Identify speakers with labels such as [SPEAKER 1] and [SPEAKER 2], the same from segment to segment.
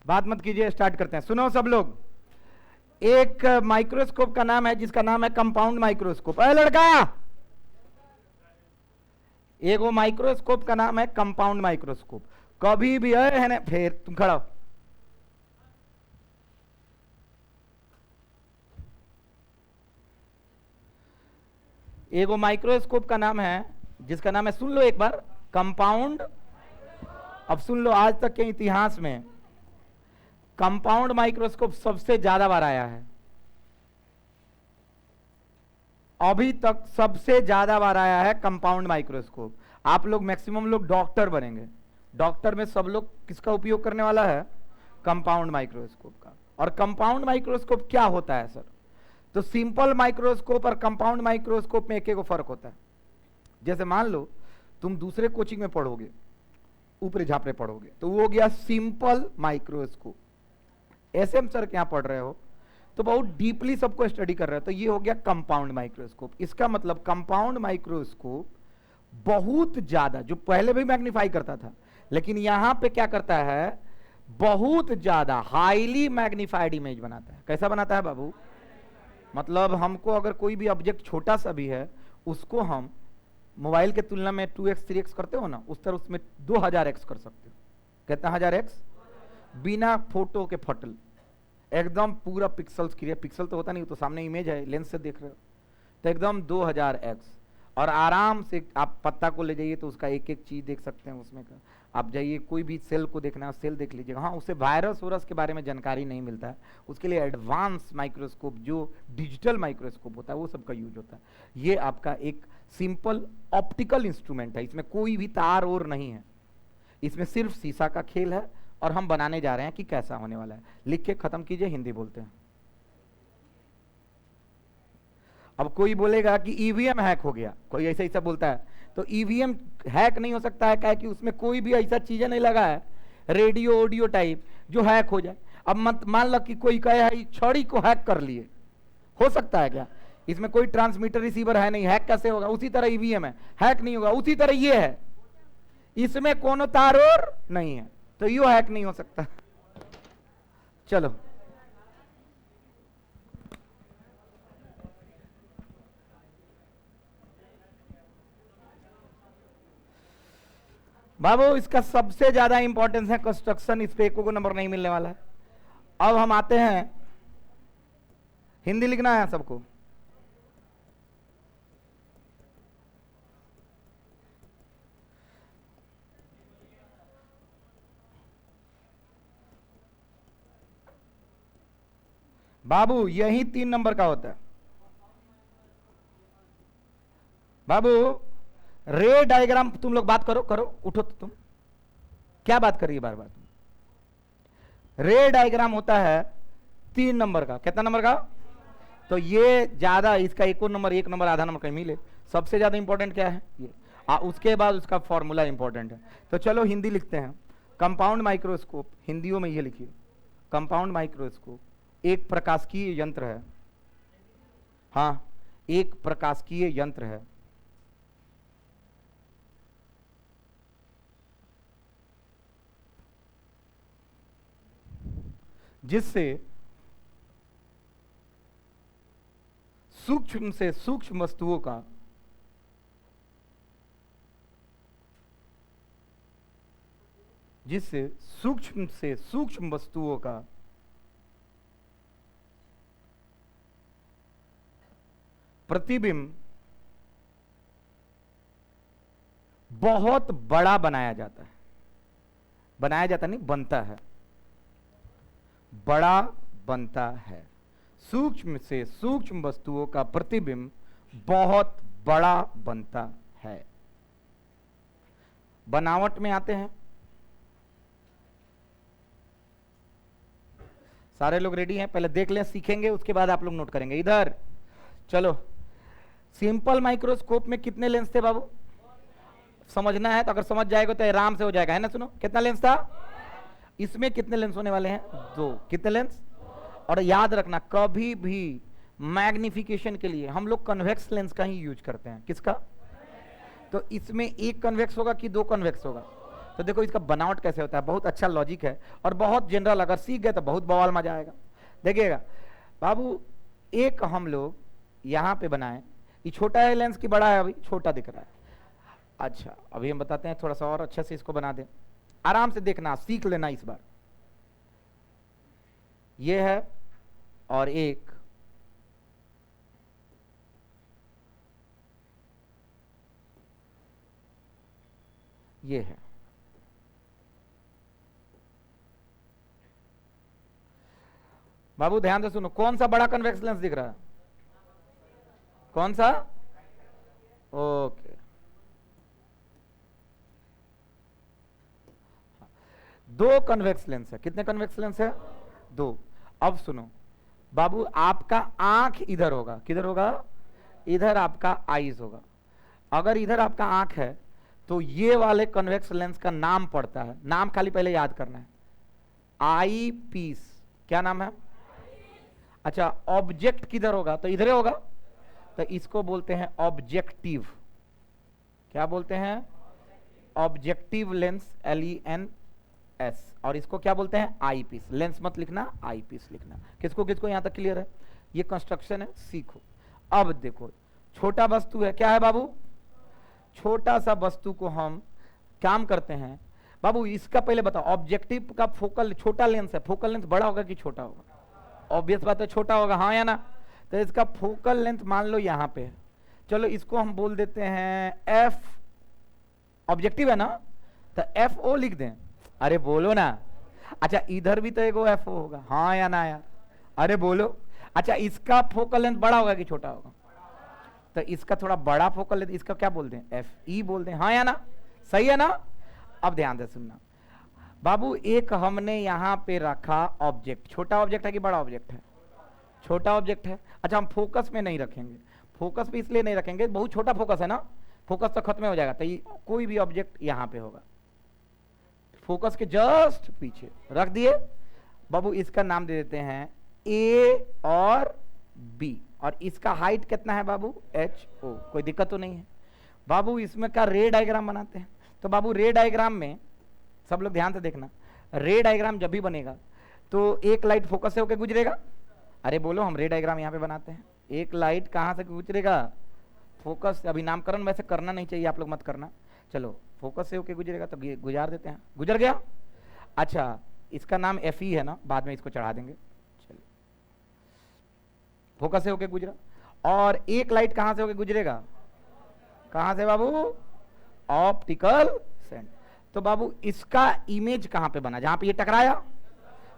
[SPEAKER 1] बात मत कीजिए, स्टार्ट करते हैं। सुनो सब लोग, एक माइक्रोस्कोप का नाम है जिसका नाम है कंपाउंड माइक्रोस्कोप। अरे लड़का, एक वो माइक्रोस्कोप का नाम है कंपाउंड माइक्रोस्कोप। कभी भी है ना, फिर तुम खड़ा हो। एक वो माइक्रोस्कोप का नाम है जिसका नाम है, सुन लो एक बार, कंपाउंड। अब सुन लो, आज तक के इतिहास में कंपाउंड माइक्रोस्कोप सबसे ज्यादा बार आया है। अभी तक सबसे ज्यादा बार आया है कंपाउंड माइक्रोस्कोप। आप लोग मैक्सिमम लोग डॉक्टर बनेंगे, डॉक्टर में सब लोग किसका उपयोग करने वाला है? कंपाउंड माइक्रोस्कोप का। और कंपाउंड माइक्रोस्कोप क्या होता है सर? तो सिंपल माइक्रोस्कोप और कंपाउंड माइक्रोस्कोप में एक एक फर्क होता है। जैसे मान लो तुम दूसरे कोचिंग में पढ़ोगे, ऊपरी झापरे पढ़ोगे, तो वो हो गया सिंपल माइक्रोस्कोप। एसएम सर के यहां पढ़ रहे हो तो बहुत डीपली सबको स्टडी कर रहे हो, तो ये हो गया कंपाउंड माइक्रोस्कोप। इसका मतलब कंपाउंड माइक्रोस्कोप बहुत ज्यादा, जो पहले भी मैग्नीफाई करता था, लेकिन यहां पे क्या करता है, बहुत ज्यादा हाईली मैग्नीफाइड इमेज बनाता है। कैसा बनाता है बाबू? मतलब हमको अगर कोई भी ऑब्जेक्ट छोटा सा भी है, उसको हम मोबाइल के तुलना में 2x 3x करते हो ना, उस तरह उसमें 2000x कर सकते हो। कितना 1000x? बिना फोटो के फटल, एकदम पूरा पिक्सल्स क्लियर। पिक्सल तो होता नहीं, तो सामने इमेज है, लेंस से देख रहे हो, तो एकदम 2000x। और आराम से आप पत्ता को ले जाइए तो उसका एक एक चीज देख सकते हैं उसमें का। आप जाइए कोई भी सेल को देखना है, सेल देख लीजिएगा। हाँ, उसे वायरस वायरस के बारे में जानकारी नहीं मिलता है, उसके लिए एडवांस माइक्रोस्कोप, जो डिजिटल माइक्रोस्कोप होता है, वो सब का यूज होता है। ये आपका एक सिंपल ऑप्टिकल इंस्ट्रूमेंट है, इसमें कोई भी तार और नहीं है, इसमें सिर्फ शीशा का खेल है। और हम बनाने जा रहे हैं कि कैसा होने वाला है। लिख के खत्म कीजिए, हिंदी बोलते हैं। अब कोई बोलेगा कि ईवीएम हैक हो गया, कोई ऐसा ऐसा बोलता है, तो ईवीएम हैक नहीं हो सकता है, क्या कि उसमें कोई भी ऐसा चीजें नहीं लगा है, रेडियो ऑडियो टाइप, जो हैक हो जाए। अब मत मान लो कि कोई कहे है छड़ी को हैक कर लिए, हो सकता है क्या? इसमें कोई ट्रांसमीटर रिसीवर है नहीं, हैक कैसे होगा? उसी तरह ईवीएम है, हैक नहीं होगा। उसी तरह ये है, इसमें कोनो तार और नहीं है, तो यो हैक नहीं हो सकता। चलो, बाबू इसका सबसे ज्यादा इंपॉर्टेंस है कंस्ट्रक्शन, इस पे को नंबर नहीं मिलने वाला है। अब हम आते हैं, हिंदी लिखना है सबको। बाबू यही 3 नंबर का होता है। बाबू रे डायग्राम, तुम लोग बात करो करो, उठो तो तुम क्या बात कर रही है बार बार तुम? रे डायग्राम होता है 3 नंबर का। कितना नंबर का? तो ये ज्यादा, इसका एक नंबर, 1 नंबर, आधा नंबर कहीं मिले। सबसे ज्यादा इंपॉर्टेंट क्या है ये, उसके बाद उसका फॉर्मूला इंपॉर्टेंट है। तो चलो हिंदी लिखते हैं। कंपाउंड माइक्रोस्कोप, हिंदियों में ये लिखिए, कंपाउंड माइक्रोस्कोप एक प्रकाशिकीय यंत्र है। हाँ, एक प्रकाशिकीय यंत्र है जिससे सूक्ष्म से सूक्ष्म वस्तुओं का प्रतिबिंब बहुत बड़ा बनाया जाता है। बनाया जाता नहीं, बनता है, बड़ा बनता है। सूक्ष्म से सूक्ष्म वस्तुओं का प्रतिबिंब बहुत बड़ा बनता है। बनावट में आते हैं। सारे लोग रेडी हैं? पहले देख लें, सीखेंगे, उसके बाद आप लोग नोट करेंगे। इधर चलो, सिंपल माइक्रोस्कोप में कितने लेंस थे बाबू? समझना है तो अगर समझ जाएगा तो आराम से हो जाएगा, है ना? सुनो, कितना लेंस था? इसमें कितने लेंस होने वाले हैं? 2। कितने लेंस? और याद रखना, कभी भी मैग्निफिकेशन के लिए हम लोग कन्वेक्स लेंस का ही यूज करते हैं। किसका? तो इसमें एक कन्वेक्स होगा कि 2 कन्वेक्स होगा? तो देखो इसका बनावट कैसे होता है, बहुत अच्छा लॉजिक है और बहुत जनरल, अगर सीख गए तो बहुत बवाल मजा आएगा। देखिएगा बाबू, एक हम लोग यहां पे बनाए, ये छोटा है लेंस की बड़ा है, अभी छोटा दिख रहा है। अच्छा अभी हम बताते हैं थोड़ा सा और अच्छे से इसको बना दें, आराम से देखना, सीख लेना इस बार। ये है और एक ये है। बाबू ध्यान से सुनो, कौन सा बड़ा कन्वेक्स लेंस दिख रहा है? कौन सा? ओके, दो कन्वेक्स लेंस है। कितने कन्वेक्स लेंस है? दो। अब सुनो बाबू, आपका आंख इधर होगा, किधर होगा? इधर आपका आईज होगा। अगर इधर आपका आंख है तो ये वाले कन्वेक्स लेंस का नाम पड़ता है, नाम खाली पहले याद करना है, आई पीस। क्या नाम है? अच्छा, ऑब्जेक्ट किधर होगा? तो इधर होगा, तो इसको बोलते हैं ऑब्जेक्टिव। क्या बोलते हैं? Objective lens, LENS। और इसको क्या बोलते हैं? आई पीस। लेंस मत लिखना, आई पीस लिखना। किसको किसको यहां तक क्लियर है? ये कंस्ट्रक्शन है, सीखो। अब देखो, छोटा वस्तु है, क्या है बाबू? छोटा सा वस्तु को हम काम करते हैं बाबू। इसका पहले बताओ, ऑब्जेक्टिव का फोकल, छोटा लेंस है, फोकल लेंथ बड़ा होगा कि छोटा होगा? ऑब्वियस बात है छोटा होगा, हाँ या ना? तो इसका फोकल लेंथ मान लो यहां पे है, चलो इसको हम बोल देते हैं F। ऑब्जेक्टिव है ना, तो FO लिख दें। अरे बोलो ना। अच्छा इधर भी तो एक FO होगा, हाँ या ना यार? अरे बोलो। अच्छा इसका फोकल लेंथ बड़ा होगा कि छोटा होगा? तो इसका थोड़ा बड़ा फोकल लेंथ, इसका क्या बोल दें? FE बोल दें, हाँ या ना? सही है ना? अब ध्यान से सुनना बाबू, एक हमने यहां पे रखा ऑब्जेक्ट, छोटा ऑब्जेक्ट है कि बड़ा ऑब्जेक्ट है? छोटा ऑब्जेक्ट है। अच्छा हम फोकस में नहीं रखेंगे, फोकस पे इसलिए नहीं रखेंगे, बहुत छोटा फोकस है ना, फोकस तो खत्म हो जाएगा। तो ये कोई भी ऑब्जेक्ट यहां पे होगा, फोकस के जस्ट पीछे रख दिए बाबू। इसका नाम दे देते हैं A और B, और इसका हाइट कितना है बाबू? HO। कोई दिक्कत तो नहीं है बाबू? इसमें का रे डायग्राम बनाते हैं। तो बाबू रे डायग्राम में सब लोग ध्यान से देखना, रे डायग्राम जब भी बनेगा तो एक लाइट फोकस से होकर गुजरेगा। अरे बोलो, हम रे डायग्राम यहाँ पे बनाते हैं, एक लाइट कहाँ से गुजरेगा? फोकस से। अभी नामकरण वैसे करना नहीं चाहिए, आप लोग मत करना, चलो फोकस से होकर गुजरेगा तो गुजार देते हैं। गुजर गया। अच्छा इसका नाम FE है ना, बाद में इसको चढ़ा देंगे। चलिए, फोकस से होकर गुजरा, और एक लाइट कहाँ से होकर गुजरेगा? कहाँ से बाबू? Optical centre. तो बाबू इसका इमेज कहां पे बना? जहां पे ये टकराया।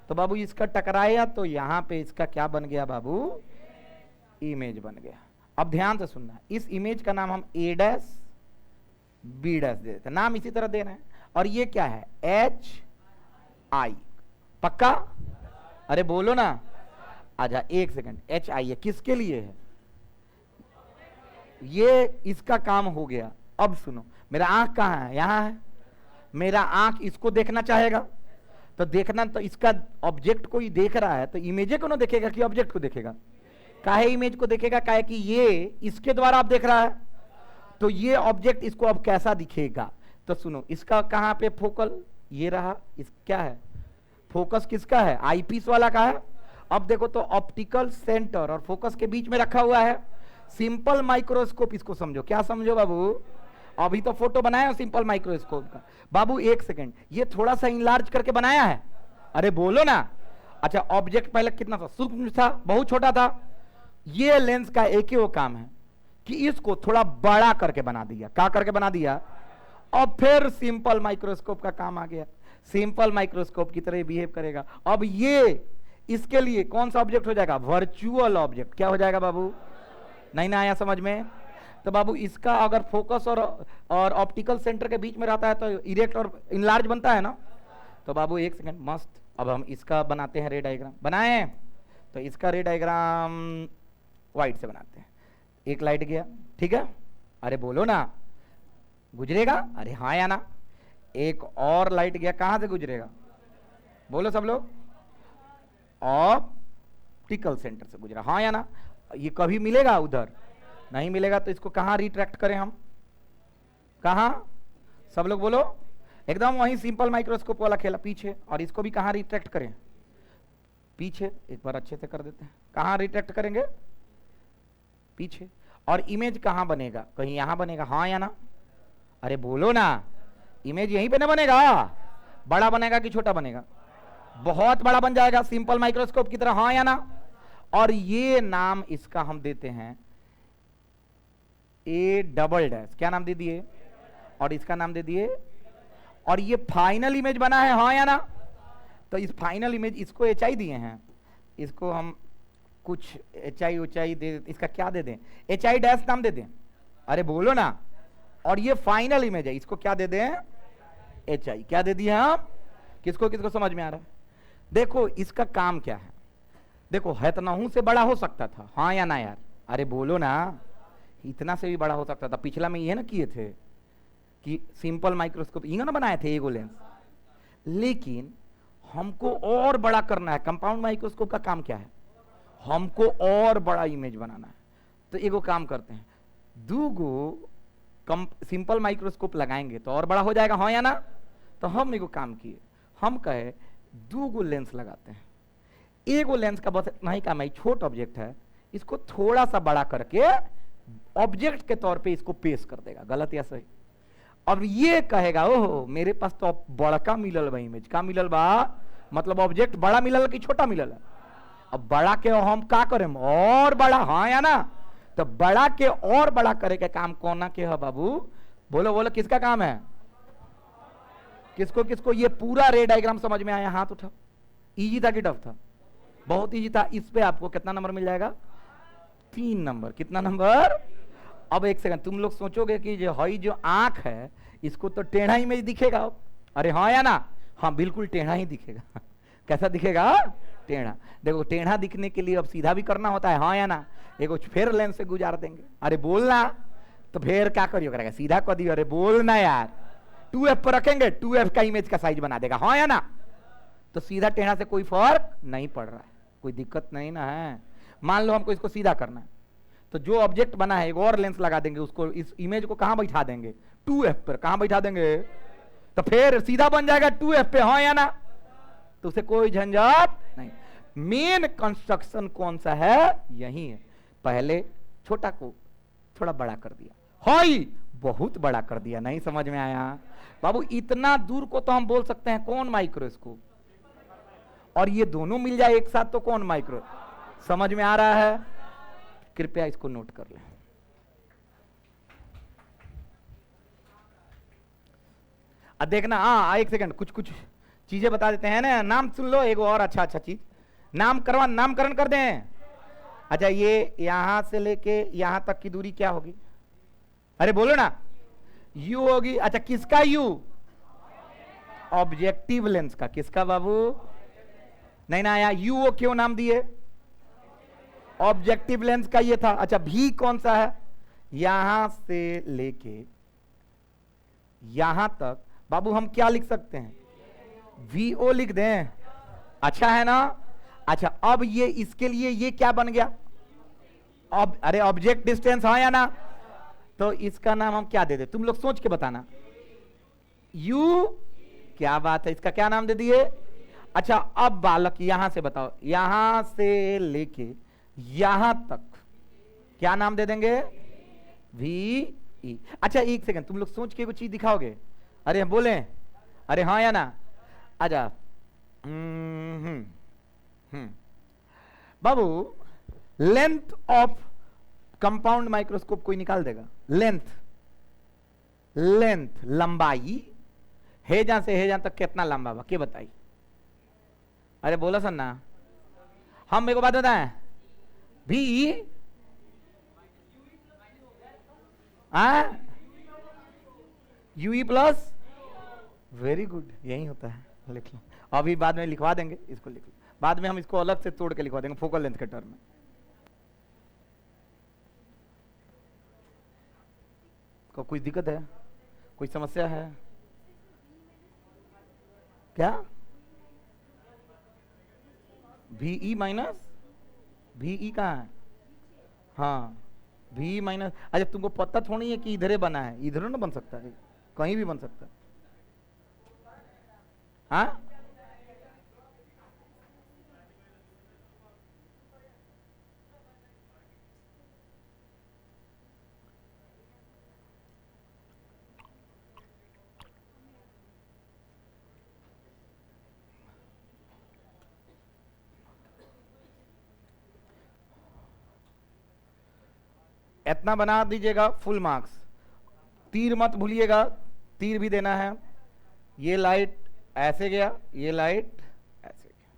[SPEAKER 1] तो बाबू इसका टकराया तो यहां पे इसका क्या बन गया बाबू? इमेज बन गया। अब ध्यान से सुनना, इस इमेज का नाम हम A' B' दे देते हैं, नाम इसी तरह दे रहे हैं। और ये क्या है? HI। पक्का? अरे बोलो ना। आजा एक सेकंड, HI है, किसके लिए है? ये इसका काम हो गया। अब सुनो, मेरा आंख कहां है? यहां है। मेरा आंख इसको देखना चाहेगा, तो देखना तो इसका ऑब्जेक्ट को ही देख रहा है, तो इमेज को ना देखेगा कि ऑब्जेक्ट को देखेगा? काहे इमेज को देखेगा? काहे कि ये इसके द्वारा आप देख रहा है, तो ये ऑब्जेक्ट इसको अब कैसा दिखेगा? तो सुनो, इसका कहां पे फोकल? ये रहा। इस क्या है? फोकस किसका है? आईपीस वाला का है। अब देखो तो ऑप्टिकल सेंटर और फोकस के बीच में रखा हुआ है सिंपल माइक्रोस्कोप। इसको समझो। क्या समझो बाबू? अभी तो फोटो बनाया सिंपल माइक्रोस्कोप का बाबू। एक सेकंड, ये थोड़ा सा इंलार्ज करके बनाया है। अरे बोलो ना। अच्छा ऑब्जेक्ट पहले कितना था? सूक्ष्म था, बहुत छोटा था। ये लेंस का एक ही वो काम है कि इसको थोड़ा बड़ा करके बना दिया। क्या करके बना दिया? अब फिर सिंपल माइक्रोस्कोप का काम आ गया, सिंपल माइक्रोस्कोप की तरह बिहेव करेगा। अब ये इसके लिए कौन सा ऑब्जेक्ट हो जाएगा? Virtual object. क्या हो जाएगा बाबू? नहीं ना आया समझ में? तो बाबू इसका अगर फोकस और ऑप्टिकल सेंटर के बीच में रहता है तो इरेक्ट और इनलार्ज बनता है ना। तो बाबू एक सेकंड, मस्त। अब हम इसका बनाते हैं रे डायग्राम। बनाए तो इसका रे डायग्राम व्हाइट से बनाते हैं। एक लाइट गया, ठीक है? अरे बोलो ना, गुजरेगा? अरे हाँ या ना? एक और लाइट गया, कहां से गुजरेगा? बोलो सब लोग। ऑप्टिकल सेंटर से गुजरा, हाँ या ना? ये कभी मिलेगा? उधर नहीं मिलेगा। तो इसको कहां रिट्रैक्ट करें हम? कहां? सब लोग बोलो। एकदम वही सिंपल माइक्रोस्कोप वाला खेला पीछे। और इसको भी कहाँ रिट्रैक्ट करें? पीछे। एक बार अच्छे से कर देते हैं, कहाँ रिट्रैक्ट करेंगे? पीछे। और इमेज कहाँ बनेगा? कहीं यहां बनेगा, हाँ या ना? अरे बोलो ना, इमेज यहीं पे ना बनेगा? बड़ा बनेगा कि छोटा बनेगा? बहुत बड़ा बन जाएगा सिंपल माइक्रोस्कोप की तरह, हाँ या ना? और ये नाम इसका हम देते हैं ए डबल डैश। क्या नाम दे दिए? और इसका नाम दे दिए। और ये फाइनल इमेज बना है, हाँ या ना? तो इस फाइनल इमेज, इसको एचआई दिए हैं, इसको हम कुछ एचआई ऊंचाई दे, इसका क्या दे दें? एचआई डैश नाम दे दें। अरे बोलो ना। और ये फाइनल इमेज है, इसको क्या दे दें? एचआई। क्या दे दिए हम? किसको किसको समझ में आ रहा है? देखो इसका काम क्या है। देखो हैतनहू से बड़ा हो सकता था, हाँ या ना यार? अरे बोलो ना, इतना से भी बड़ा हो सकता था। पिछला में ये ना किए थे कि सिंपल माइक्रोस्कोप ये ना बनाए थे एगो लेंस, लेकिन हमको और बड़ा करना है। कंपाउंड माइक्रोस्कोप का काम क्या है? हमको और बड़ा इमेज बनाना है। तो एगो काम करते हैं, दूगो सिंपल माइक्रोस्कोप लगाएंगे तो और बड़ा हो जाएगा, हाँ या ना? तो हम एगो काम किए, हम कहे दूगो लेंस लगाते हैं। एगो लेंस का बस नहीं काम है, छोट ऑब्जेक्ट है, इसको थोड़ा सा बड़ा करके ऑब्जेक्ट के तौर पे इसको पेश कर देगा। गलत या सही? अब ये कहेगा ओहो मेरे पास तो बड़का मिलल बा इमेज। का मिलल बा? मतलब ऑब्जेक्ट बड़ा मिलल कि छोटा मिलल है? अब बड़ा के हम का करें? और बड़ा, हाँ या ना? तो बड़ा के और बड़ा करे के काम कौन के है बाबू? बोलो बोलो, किसका काम है? किसको किसको ये पूरा रे डायग्राम समझ में आया? हाथ उठाओ। इजी था कि टफ था? बहुत इजी था। इस पे आपको कितना नंबर मिल जाएगा? 3 नंबर। कितना नंबर? अब एक सेकंड, तुम लोग सोचोगे कि जो हई जो आंख है इसको तो टेढ़ा इमेज दिखेगा। अरे हाँ या ना? हाँ बिल्कुल टेढ़ा ही दिखेगा। कैसा दिखेगा? टेढ़ा। देखो टेढ़ा दिखने के लिए अब सीधा भी करना होता है, हाँ या ना? एगो फिर लेंस से गुजार देंगे। अरे बोलना, तो फिर क्या करियो करेगा? सीधा कर दियो। अरे बोलना यार, 2F पर रखेंगे, 2F का इमेज का साइज बना देगा, हाँ या ना? तो सीधा टेढ़ा से कोई फर्क नहीं पड़ रहा है, कोई दिक्कत नहीं ना है। मान लो हमको इसको सीधा करना है, तो जो ऑब्जेक्ट बना है एक और लेंस लगा देंगे, उसको इस इमेज को कहां बैठा देंगे? 2F पर। कहां बैठा देंगे? तो फिर सीधा बन जाएगा 2F पे, हाँ या ना? तो उसे कोई झंझट नहीं। मेन कंस्ट्रक्शन कौन सा है? यही है। पहले छोटा को थोड़ा बड़ा कर दिया, हाई बहुत बड़ा कर दिया। नहीं समझ में आया बाबू? इतना दूर को तो हम बोल सकते हैं कौन माइक्रोस्कोप, और ये दोनों मिल जाए एक साथ तो कौन माइक्रो। समझ में आ रहा है? कृपया इसको नोट कर लें। अब देखना, हाँ एक सेकंड, कुछ कुछ चीजें बता देते हैं ना। नाम सुन लो, एक और अच्छा चीज नामकरण कर दें। अच्छा, ये यहां से लेके यहां तक की दूरी क्या होगी? अरे बोलो ना। यू होगी। अच्छा, किसका यू? ऑब्जेक्टिव लेंस का। किसका बाबू? नहीं ना आया। यू क्यों नाम दिए? ऑब्जेक्टिव लेंस का ये था। अच्छा, भी कौन सा है? यहां से लेके यहां तक बाबू हम क्या लिख सकते हैं? VO लिख दें। अच्छा है ना? अच्छा, अब ये इसके लिए ये क्या बन गया? अरे ऑब्जेक्ट डिस्टेंस, हाँ या ना? तो इसका नाम हम क्या दे दे? तुम लोग सोच के बताना। U। क्या बात है, इसका क्या नाम दे दिए? अच्छा, अब बालक यहां से बताओ, यहां से लेके यहां तक क्या नाम दे देंगे? VE। अच्छा एक सेकंड, तुम लोग सोच के कुछ चीज दिखाओगे? अरे बोले, अरे हाँ या ना? अच्छा बाबू, लेंथ ऑफ कंपाउंड माइक्रोस्कोप कोई निकाल देगा? लेंथ लंबाई हेजा से हेजा तक कितना लंबा बा, के बताई? अरे बोला सर ना। हम मेरे को बात बताएं, भी यूई प्लस। वेरी गुड, यही होता है। लिख लो, अभी बाद में लिखवा देंगे, इसको लिख लो, बाद में हम इसको अलग से तोड़ के लिखवा देंगे फोकल लेंथ के टर्म में। को कोई दिक्कत है? कोई समस्या है क्या? VE माइनस, VE कहाँ है? हाँ VE माइनस। अच्छा, तुमको पता थोड़ी है कि इधरे बना है? इधर ना बन सकता है, कहीं भी बन सकता है। हाँ, इतना बना दीजिएगा फुल मार्क्स। तीर मत भूलिएगा, तीर भी देना है। ये लाइट ऐसे गया, ये लाइट ऐसे गया।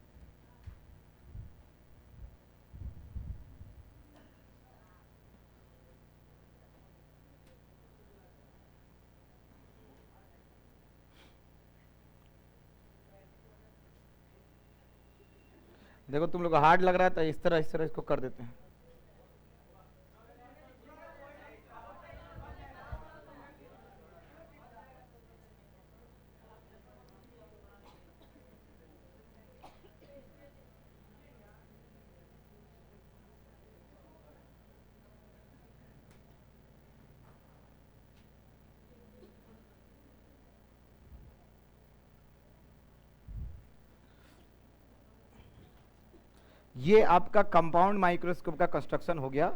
[SPEAKER 1] देखो तुम लोग को हार्ड लग रहा है तो इस तरह इसको कर देते हैं। ये आपका कंपाउंड माइक्रोस्कोप का कंस्ट्रक्शन हो गया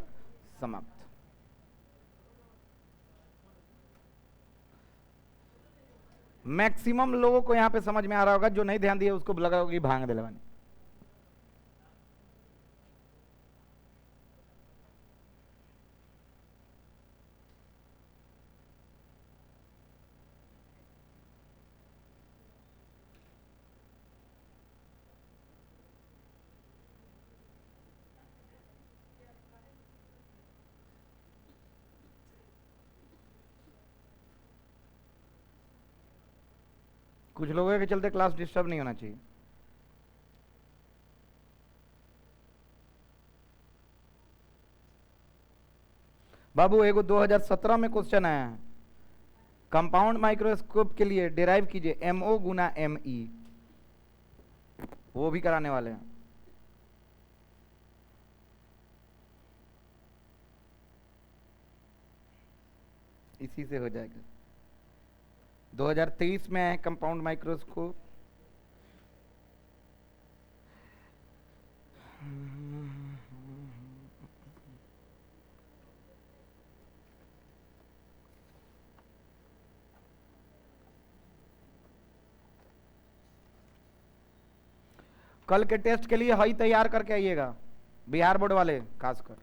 [SPEAKER 1] समाप्त। मैक्सिमम लोगों को यहां पे समझ में आ रहा होगा, जो नहीं ध्यान दिया उसको लगा होगा कि भांग दे लेवानी। कुछ लोगों के चलते क्लास डिस्टर्ब नहीं होना चाहिए। बाबू एगो 2017 में क्वेश्चन आया है, कंपाउंड माइक्रोस्कोप के लिए डिराइव कीजिए MO गुना ME, वो भी कराने वाले हैं। इसी से हो जाएगा। 2023 में है कंपाउंड माइक्रोस्कोप। कल के टेस्ट के लिए हई तैयार करके आइएगा, बिहार बोर्ड वाले खासकर।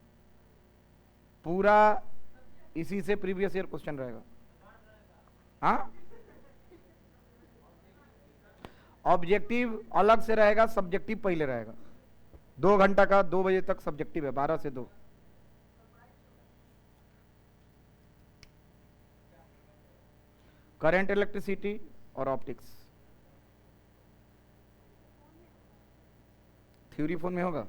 [SPEAKER 1] पूरा इसी से प्रीवियस ईयर क्वेश्चन रहेगा। हाँ, ऑब्जेक्टिव अलग से रहेगा, सब्जेक्टिव पहले रहेगा। 2 घंटा का, 2 बजे तक सब्जेक्टिव है, 12 से 2। करंट, इलेक्ट्रिसिटी और ऑप्टिक्स। थ्योरी फोन में होगा।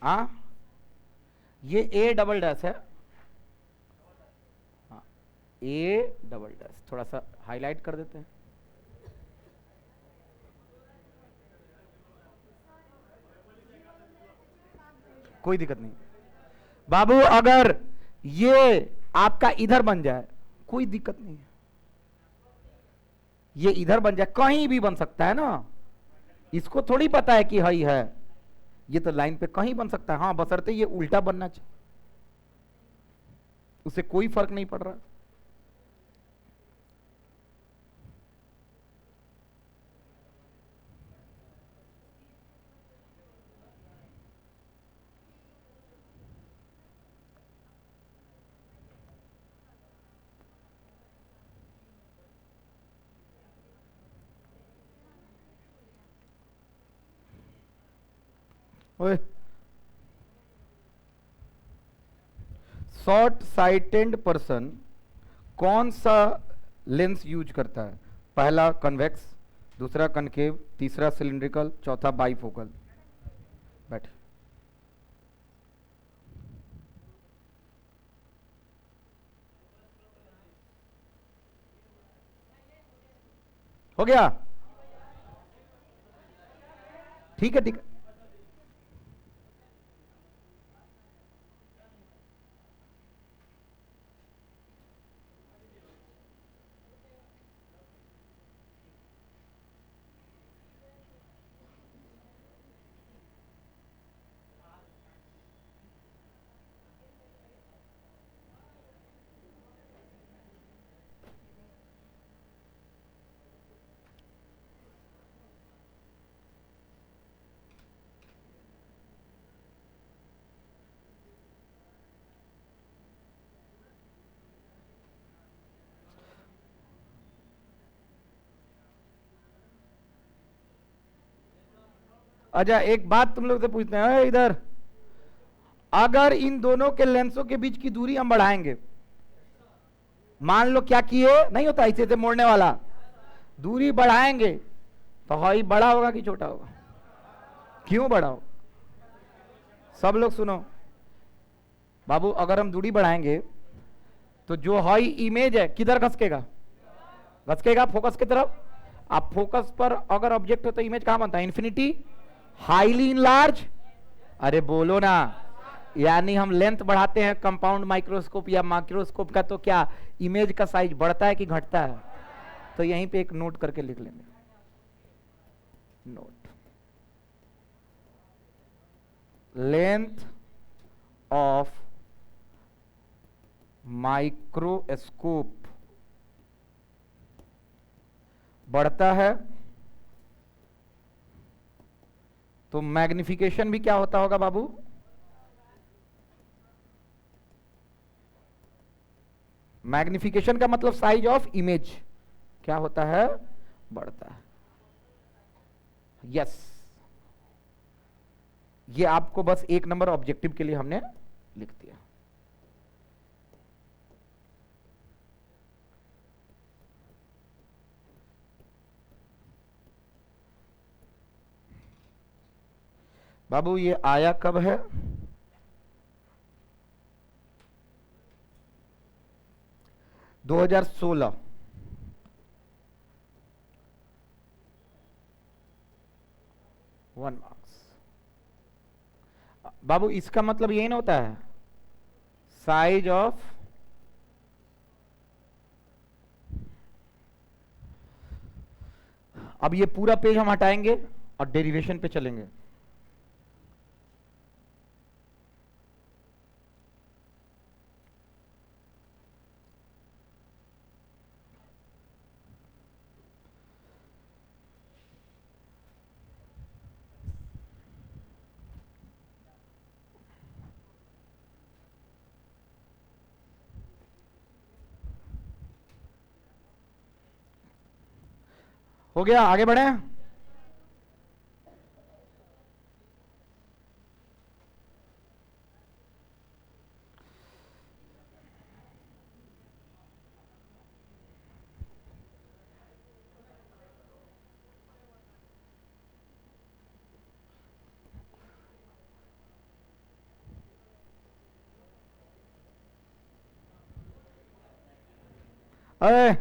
[SPEAKER 1] हाँ, ये A डबल डैश है। हाँ, A डबल डैश थोड़ा सा हाईलाइट कर देते हैं। कोई दिक्कत नहीं बाबू, अगर ये आपका इधर बन जाए कोई दिक्कत नहीं है। ये इधर बन जाए, कहीं भी बन सकता है ना, इसको थोड़ी पता है कि हई है। ये तो लाइन पे कहीं बन सकता है। हाँ, बशर्ते ये उल्टा बनना चाहिए, उससे कोई फर्क नहीं पड़ रहा। ओए, शॉर्ट साइटेड पर्सन कौन सा लेंस यूज करता है? पहला कन्वेक्स, दूसरा कनकेव, तीसरा सिलिंड्रिकल, चौथा बाइफोकल। बैठ। हो गया? ठीक है, ठीक है। अच्छा, एक बात तुम लोग से पूछते हैं इधर, अगर इन दोनों के लेंसों के बीच की दूरी हम बढ़ाएंगे, मान लो क्या किए, नहीं होता ऐसे से मोड़ने वाला, दूरी बढ़ाएंगे तो हॉई बड़ा होगा कि छोटा होगा? क्यों बड़ा हो? सब लोग सुनो बाबू, अगर हम दूरी बढ़ाएंगे तो जो हॉई इमेज है किधर घसकेगा? घसकेगा फोकस की तरफ। अब फोकस पर अगर ऑब्जेक्ट हो तो इमेज कहां बनता है? Infinity, highly enlarge. अरे बोलो ना, यानी हम लेंथ बढ़ाते हैं कंपाउंड माइक्रोस्कोप या माइक्रोस्कोप का, तो क्या इमेज का साइज बढ़ता है कि घटता है? तो यहीं पे एक नोट करके लिख लेंगे, नोट, लेंथ ऑफ माइक्रोस्कोप बढ़ता है तो मैग्निफिकेशन भी क्या होता होगा बाबू? मैग्निफिकेशन का मतलब साइज ऑफ इमेज क्या होता है? बढ़ता है। यस, ये आपको बस एक नंबर ऑब्जेक्टिव के लिए हमने लिख दिया। बाबू ये आया कब है? दो 2016। One marks. बाबू इसका मतलब यही ना होता है, साइज ऑफ, अब ये पूरा पेज हम हटाएंगे और डेरिवेशन पे चलेंगे। हो गया? आगे बढ़े। अरे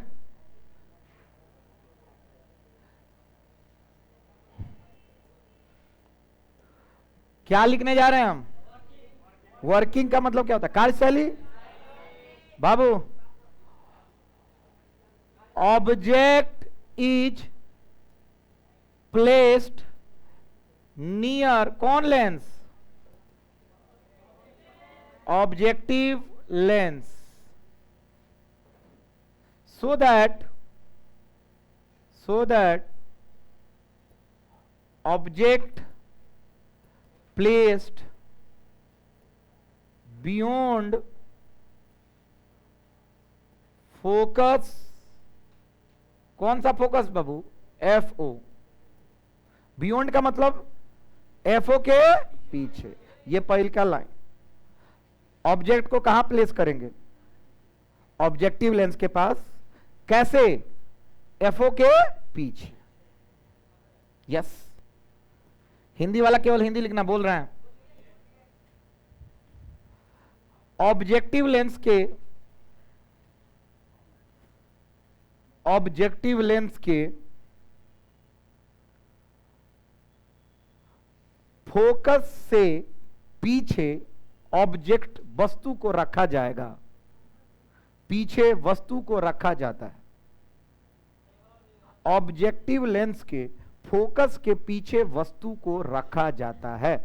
[SPEAKER 1] क्या लिखने जा रहे हैं हम? वर्किंग का मतलब क्या होता है? कार्यशैली। बाबू, ऑब्जेक्ट इज प्लेस्ड नियर कौन lens? Objective lens, so that object placed beyond focus, कौन सा फोकस बाबू? FO। बियॉन्ड का मतलब FO के पीछे। ये पहल का लाइन। ऑब्जेक्ट को कहां प्लेस करेंगे? ऑब्जेक्टिव लेंस के पास। कैसे? एफओ के पीछे। यस। हिंदी वाला केवल हिंदी लिखना बोल रहे हैं। ऑब्जेक्टिव लेंस के फोकस से पीछे ऑब्जेक्ट वस्तु को रखा जाएगा। पीछे वस्तु को रखा जाता है। ऑब्जेक्टिव लेंस के फोकस के पीछे वस्तु को रखा जाता है।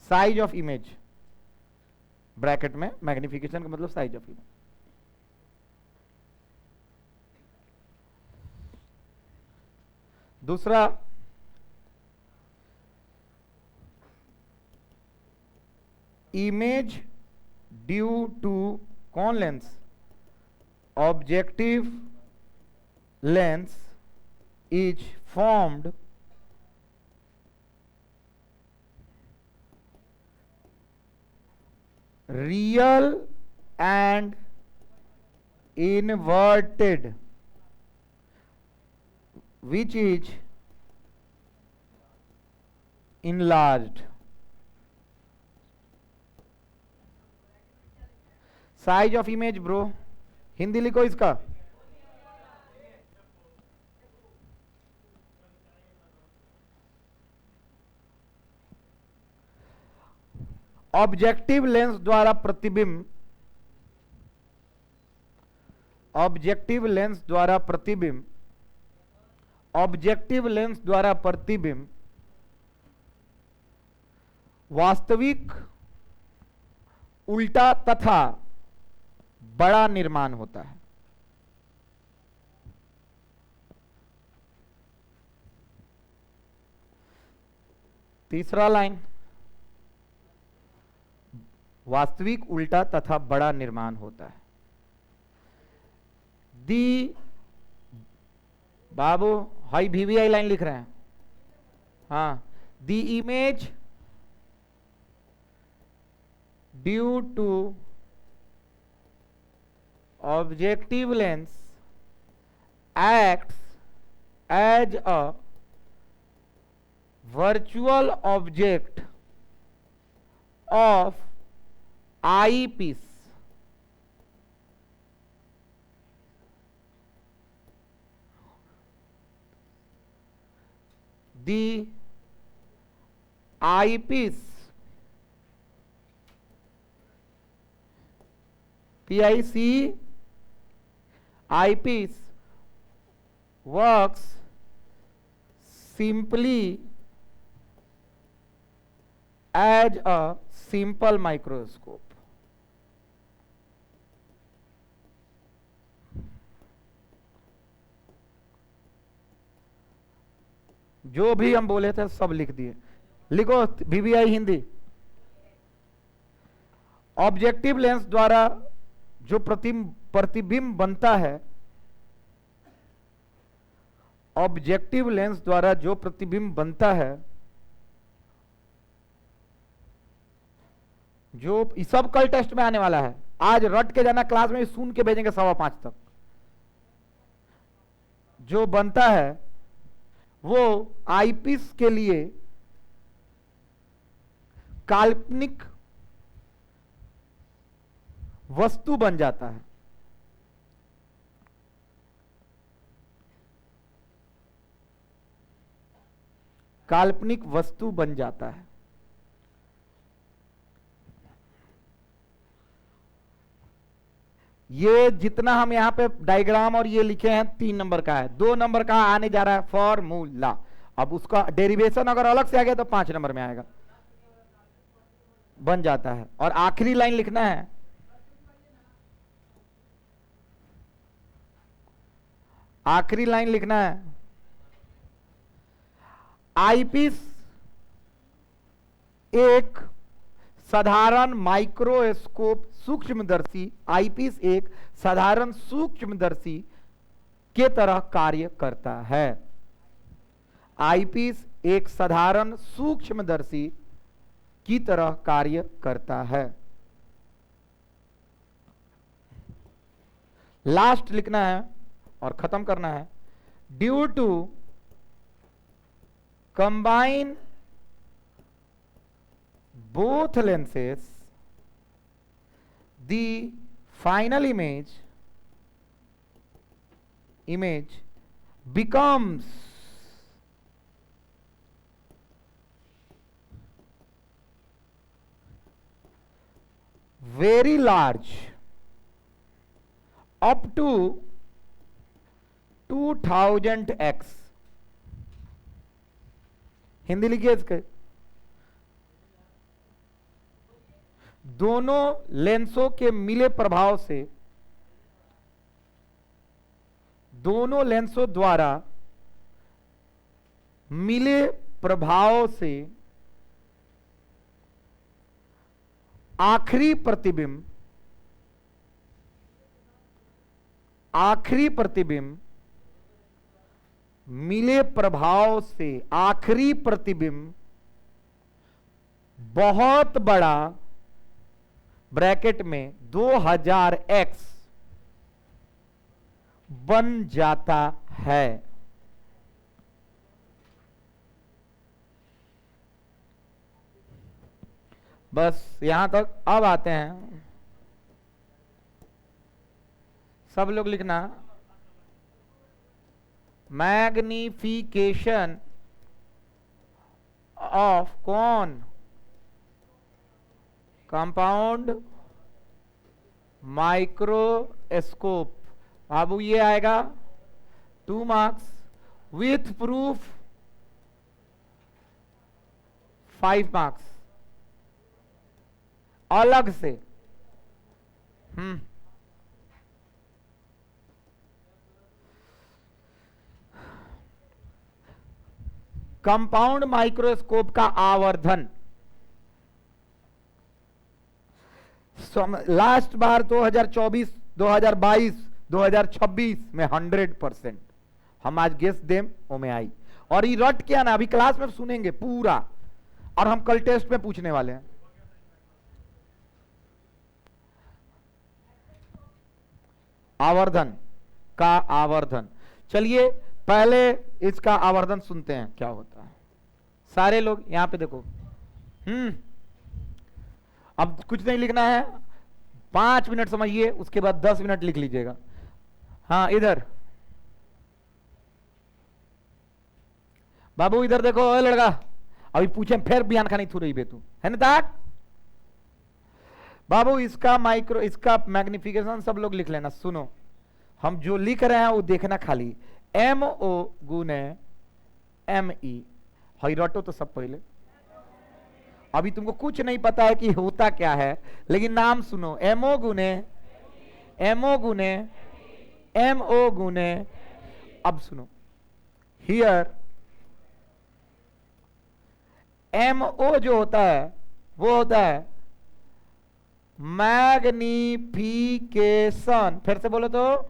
[SPEAKER 1] साइज ऑफ इमेज, ब्रैकेट में मैग्निफिकेशन का मतलब साइज ऑफ इमेज। दूसरा, इमेज ड्यू टू कौन lens? Objective lens is formed real and inverted, which is enlarged. Size of image bro, Hindi लिखो इसका। ऑब्जेक्टिव लेंस द्वारा प्रतिबिंब, ऑब्जेक्टिव लेंस द्वारा प्रतिबिंब, ऑब्जेक्टिव लेंस द्वारा प्रतिबिंब वास्तविक, उल्टा तथा बड़ा निर्माण होता है। तीसरा लाइन, वास्तविक, उल्टा तथा बड़ा निर्माण होता है। दी बाबू हाई वीवीआई लाइन लिख रहे हैं। हाँ, the image due to objective lens acts as a virtual object of eyepiece. The eyepiece, PIC, eyepiece works simply as a simple microscope. जो भी हम बोले थे सब लिख दिए। लिखो वीवीआई हिंदी। ऑब्जेक्टिव लेंस द्वारा जो प्रतिबिंब बनता है, ऑब्जेक्टिव लेंस द्वारा जो प्रतिबिंब बनता है, जो सब कल टेस्ट में आने वाला है। आज रट के जाना, क्लास में सुन के भेजेंगे 5:15 तक। जो बनता है वो आईपीस के लिए काल्पनिक वस्तु बन जाता है। काल्पनिक वस्तु बन जाता है। ये जितना हम यहां पे डायग्राम और ये लिखे हैं 3 नंबर का है, 2 नंबर का आने जा रहा है फॉर्मूला। अब उसका डेरिवेशन अगर अलग से आ गया तो 5 नंबर में आएगा, बन जाता है। और आखिरी लाइन लिखना है, आखिरी लाइन लिखना है, आईपीस एक साधारण माइक्रोस्कोप सूक्ष्मदर्शी, आईपीस एक साधारण सूक्ष्मदर्शी के तरह कार्य करता है। आईपीस एक साधारण सूक्ष्मदर्शी की तरह कार्य करता है। लास्ट लिखना है और खत्म करना है। Due to combine both lenses, the final image becomes very large, up to 2000x। Hindi लिखिए इसके। दोनों लेंसों के मिले प्रभाव से, दोनों लेंसों द्वारा मिले प्रभाव से आखिरी प्रतिबिंब मिले प्रभाव से आखिरी प्रतिबिंब बहुत बड़ा ब्रैकेट में 2000x बन जाता है। बस यहां तक। अब आते हैं, सब लोग लिखना, मैग्निफिकेशन ऑफ कौन? Compound microscope. बाबू ये आएगा 2 मार्क्स विथ प्रूफ 5 मार्क्स अलग से। कंपाउंड माइक्रोस्कोप का आवर्धन लास्ट बार 2024, 2022, 2026 में 100% हम आज गेस देम ओमे आई। और ये रट क्या ना, अभी क्लास में सुनेंगे पूरा, और हम कल टेस्ट में पूछने वाले हैं। आवर्धन का आवर्धन। चलिए पहले इसका आवर्धन सुनते हैं क्या होता है। सारे लोग यहां पे देखो। अब कुछ नहीं लिखना है, 5 मिनट समझिए, उसके बाद 10 मिनट लिख लीजिएगा। हाँ इधर बाबू, इधर देखो। ओए लड़का, अभी पूछे फिर बयान खानी थू रही बेतू है ना ताक। बाबू इसका मैग्निफिकेशन सब लोग लिख लेना। सुनो, हम जो लिख रहे हैं वो देखना खाली। MO गुने ME। हई रटो तो सब पहले। अभी तुमको कुछ नहीं पता है कि होता क्या है, लेकिन नाम सुनो। MO गुने MO गुने। अब सुनो, हियर MO जो होता है वो होता है मैग्निफिकेशन। फिर से बोलो तो,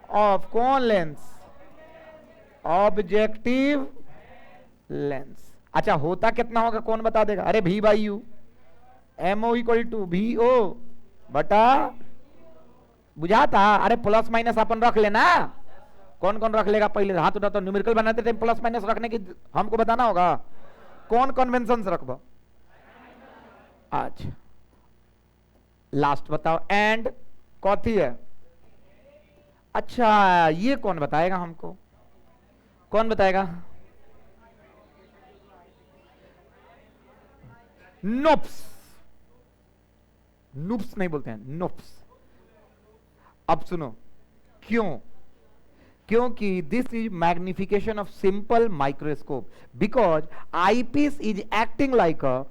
[SPEAKER 1] ऑफ कौन लेंस? Objective lens. अच्छा होता कितना होगा कौन बता देगा? अरे V/U, MO = VO बटा, बुझाता? अरे प्लस माइनस अपन रख लेना। कौन कौन रख लेगा? पहले हाथ उठा। तो न्यूमेरिकल बनाते टाइम प्लस माइनस रखने की हमको बताना होगा। कौन कन्वेंशन रखबो? अच्छा लास्ट बताओ। एंड कौथी है? अच्छा ये कौन बताएगा हमको? कौन बताएगा? नोप्स। नूप्स नहीं बोलते हैं, नोप्स। अब सुनो क्यों? क्योंकि this is magnification of simple microscope, because eyepiece is acting like a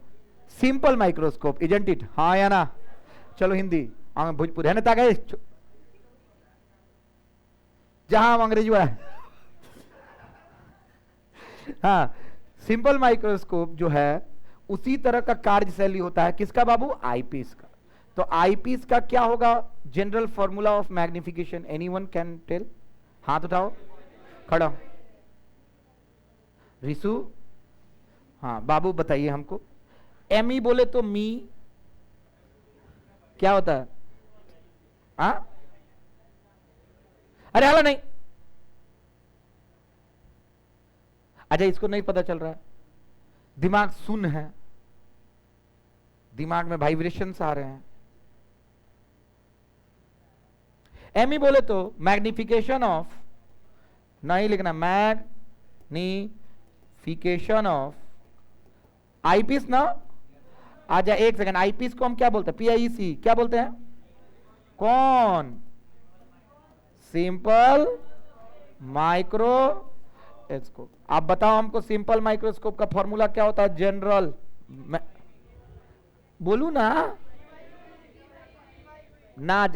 [SPEAKER 1] simple microscope, isn't it? हाँ या ना? चलो हिंदी भोजपुरी है ना ताकि जहां हम अंग्रेजी है। हाँ, सिंपल माइक्रोस्कोप जो है उसी तरह का कार्यशैली होता है। किसका बाबू? आईपीस का। तो आईपीस का क्या होगा general formula of magnification? Anyone can tell? हाथ उठाओ, खड़ा। रिसु, हाँ बाबू बताइए हमको। एमी बोले तो मी क्या होता है? हाँ, अरे हाला नहीं, अच्छा इसको नहीं पता चल रहा है, दिमाग सुन है, दिमाग में वाइब्रेशंस आ रहे हैं। एमी बोले तो मैग्निफिकेशन ऑफ, नहीं लिखना, मैग्निफिकेशन ऑफ आईपीस ना। आजा एक सेकंड, आईपीस को हम क्या बोलते हैं? पीआईसी क्या बोलते हैं? कौन? Simple microscope. आप बताओ हमको सिंपल माइक्रोस्कोप का फॉर्मूला क्या होता है? जनरल, बोलू ना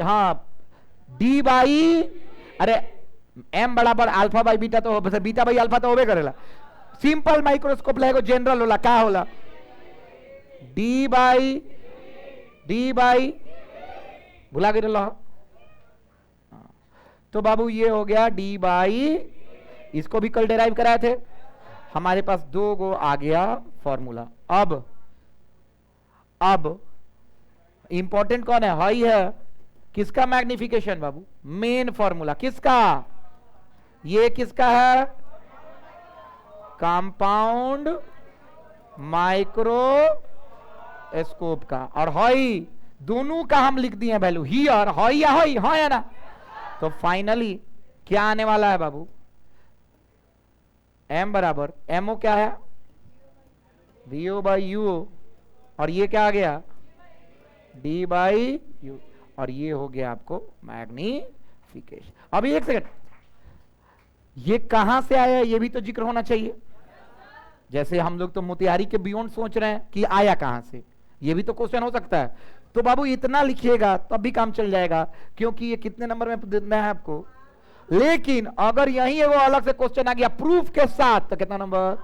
[SPEAKER 1] हाँ, डी बाई, अरे एम बराबर अल्फा बाई बीटा, तो बीटा बाई अल्फा तो होबे करेला। सिंपल माइक्रोस्कोप लगेगा जनरल होला, क्या होला? डी बाई भुला गए लो। तो बाबू ये हो गया डी बाई, इसको भी कल डेराइव कराए थे। हमारे पास 2 गो आ गया फॉर्मूला। अब इंपॉर्टेंट कौन है? हाई है। किसका मैग्निफिकेशन बाबू? मेन फॉर्मूला किसका? ये किसका है? कंपाउंड माइक्रोस्कोप का। और हाई दोनों का हम लिख दिए वैल्यू, ही और हाई या हाई, हाँ या ना। तो फाइनली क्या आने वाला है बाबू? एम बराबर एमओ क्या है? वीओ बाई यू, और ये क्या आ गया? डी बाई यू, और ये हो गया आपको मैग्निफिकेशन। अभी एक सेकंड, ये कहां से आया ये भी तो जिक्र होना चाहिए। जैसे हम लोग तो मोतिहारी के बियॉन्ड सोच रहे हैं कि आया कहां से, ये भी तो क्वेश्चन हो सकता है। तो बाबू इतना लिखिएगा तब भी काम चल जाएगा, क्योंकि ये कितने नंबर में देना है आपको। लेकिन अगर यही वो अलग से क्वेश्चन आ गया प्रूफ के साथ, तो कितना नंबर?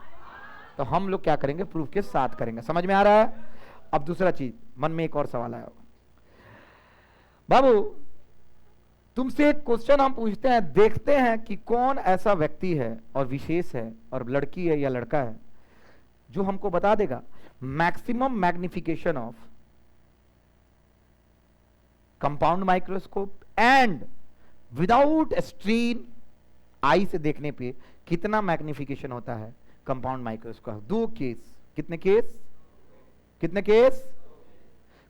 [SPEAKER 1] तो हम लोग क्या करेंगे? प्रूफ के साथ करेंगे। समझ में आ रहा है? अब दूसरा चीज, मन में एक और सवाल आया बाबू, तुमसे एक क्वेश्चन हम पूछते हैं, देखते हैं कि कौन ऐसा व्यक्ति है और विशेष है और लड़की है या लड़का है जो हमको बता देगा maximum magnification of compound microscope and without strain eye से देखने पे कितना मैग्निफिकेशन होता है कंपाउंड माइक्रोस्कोप। 2 केस, कितने केस? कितने केस?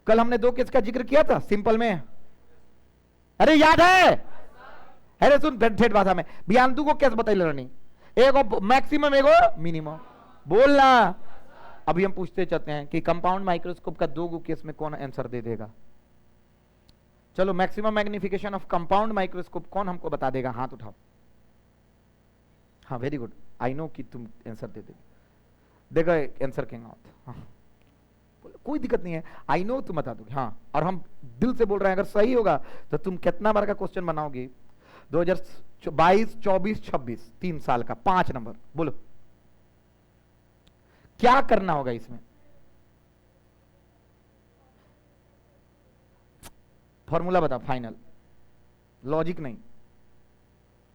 [SPEAKER 1] कल हमने 2 केस का जिक्र किया था सिंपल में, अरे याद है? अरे सुन ठेठ भाषा में, बियांतु को कैसे बताइए लर्निंग, एगो मैक्सिमम एगो मिनिमम, बोलना। अभी हम पूछते चलते हैं कि कंपाउंड माइक्रोस्कोप का 2 केस में कौन आंसर दे देगा। चलो maximum magnification of compound microscope कौन हमको बता देगा? हाथ उठाओ। हाँ वेरी गुड, आई नो कि तुम आंसर दे देगे। देखो आंसर किंग आउट, हाँ कोई दिक्कत नहीं है, आई नो तुम बता दोगे। हाँ, और हम दिल से बोल रहे हैं अगर सही होगा तो तुम कितना बार का क्वेश्चन बनाओगे? 2022, 24, 26, 3 साल का 5 नंबर। बोलो क्या करना होगा इसमें? फॉर्मूला बता, फाइनल, लॉजिक नहीं।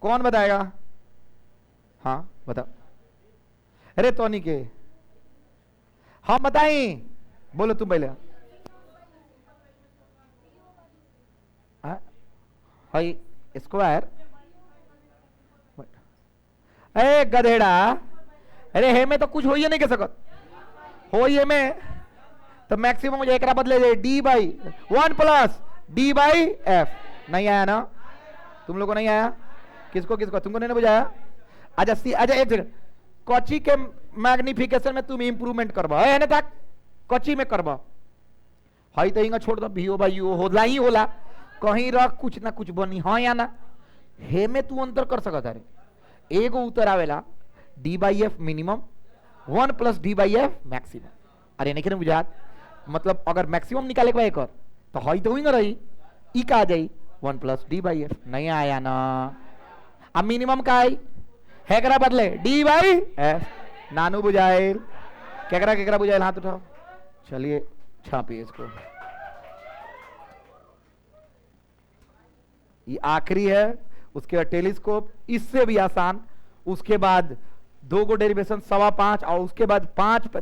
[SPEAKER 1] कौन बताएगा? हाँ बता। अरे तो नहीं के हम बताएं, बोलो तुम पहले। हाई स्क्वायर, अरे गधेड़ा, अरे हे में तो कुछ हो ही नहीं कह सकत, हो ये में तो मैक्सिमम मुझे एक बदले दे D by 1 plus D by F. नहीं आया ना तुम लोगों को? नहीं आया? किसको किसको? तुमको नहीं बुझाया? अच्छा अच्छा एक सेकंड, कोची के मैग्निफिकेशन में तुम इंप्रूवमेंट करबा है ना? तक कोची में करबा हाई तो छोड़ दो, वीओ बाई यू होला ही होला, कहीं रख कुछ ना कुछ बनी, हाँ या ना? हे में तू अंतर कर सकता है। एगो उत्तर आवेला D by F minimum, 1 plus D by F maximum. अरे नहीं बुझात, मतलब अगर मैक्सिमम निकाले के एक और तो हाई तो ही ना रही, ई का आ जाई 1 प्लस डी बाई एफ। नहीं आया ना? अब मिनिमम का आई है करा बदले डी बाई एफ। नानू बुझाइल, केकरा बुझाइल? हाथ उठाओ। चलिए छापिए इसको, ये आखिरी है। उसके बाद टेलीस्कोप, इससे भी आसान। उसके बाद दो को डेरिवेशन 5:15 और उसके बाद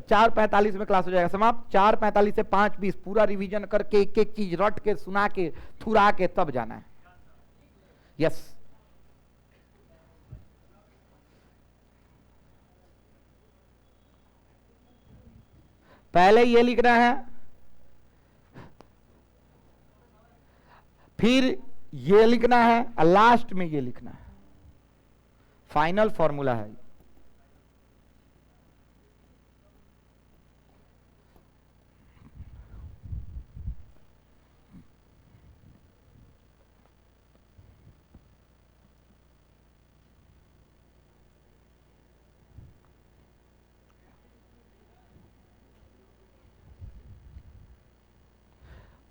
[SPEAKER 1] 4:45 में क्लास हो जाएगा समाप्त। 4:45 से 5:20 पूरा रिवीजन करके एक एक चीज रट के सुना के थुरा के तब जाना है। यस पहले ये लिखना है, फिर ये लिखना है और लास्ट में ये लिखना है। फाइनल फॉर्मूला है।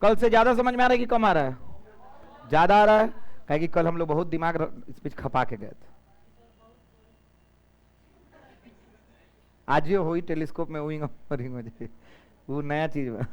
[SPEAKER 1] कल से ज्यादा समझ में आ रहा है कि कम आ रहा है? ज्यादा आ रहा है, कहे कि कल हम लोग बहुत दिमाग इस पे खपा के गए थे। आज ये हुई टेलीस्कोप में हुई वो नया चीज बा।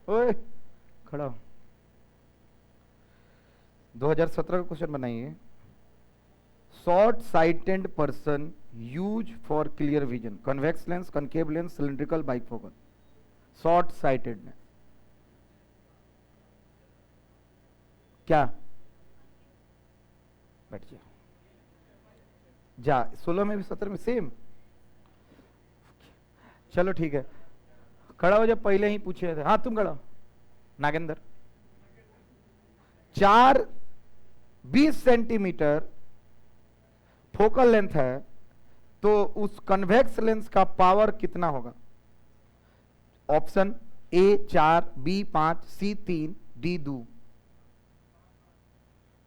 [SPEAKER 1] ओए खड़ा हो। 2017 का क्वेश्चन बनाइए। Short sighted person use for clear vision, convex lens, concave lens, cylindrical, bifocal. Short sighted में क्या? बैठ जा 16 में भी 17 में सेम। चलो ठीक है, खड़ा हो, जब पहले ही पूछे थे। हाँ तुम खड़ा हो नागेंद्र। 4-20 सेंटीमीटर फोकल लेंथ है तो उस कन्वेक्स लेंस का पावर कितना होगा? Option A 4, B 5, C 3, D 2।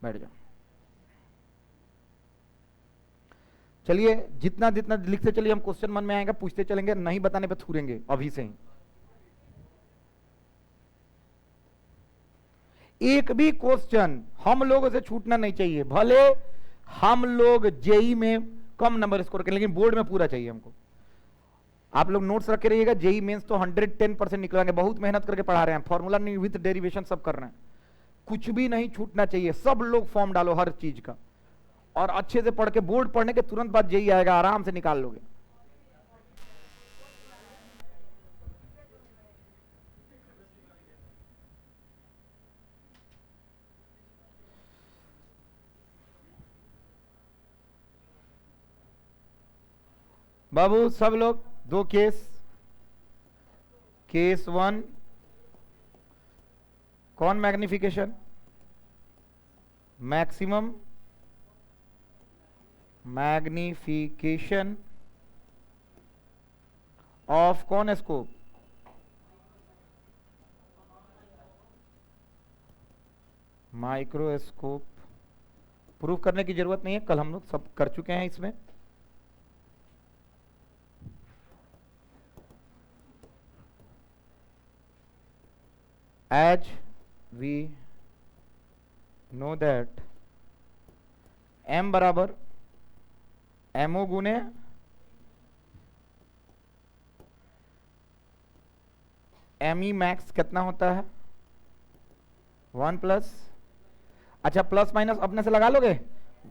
[SPEAKER 1] बैठ जाओ। चलिए जितना जितना लिखते चलिए, हम क्वेश्चन मन में आएगा पूछते चलेंगे, नहीं बताने पे थूरेंगे अभी से ही। एक भी क्वेश्चन हम लोगों से छूटना नहीं चाहिए, भले हम लोग जेई में कम नंबर स्कोर करें लेकिन बोर्ड में पूरा चाहिए हमको। आप लोग नोट्स रखे रहिएगा। जेई मेंस तो 110% निकलेंगे, बहुत मेहनत करके पढ़ा रहे हैं, फॉर्मूला नहीं विद डेरिवेशन सब कर रहे हैं, कुछ भी नहीं छूटना चाहिए। सब लोग फॉर्म डालो हर चीज का, और अच्छे से पढ़ के बोर्ड पढ़ने के तुरंत बाद जेई आएगा, आराम से निकाल लोगे। बाबू सब लोग दो केस, केस 1 कौन मैग्निफिकेशन? मैक्सिमम मैग्निफिकेशन ऑफ कौन स्कोप? माइक्रोस्कोप। प्रूफ करने की जरूरत नहीं है, कल हम लोग सब कर चुके हैं इसमें। as we know that m बराबर mo गुने me मैक्स कितना होता है? 1 प्लस, अच्छा प्लस माइनस अपने से लगा लोगे,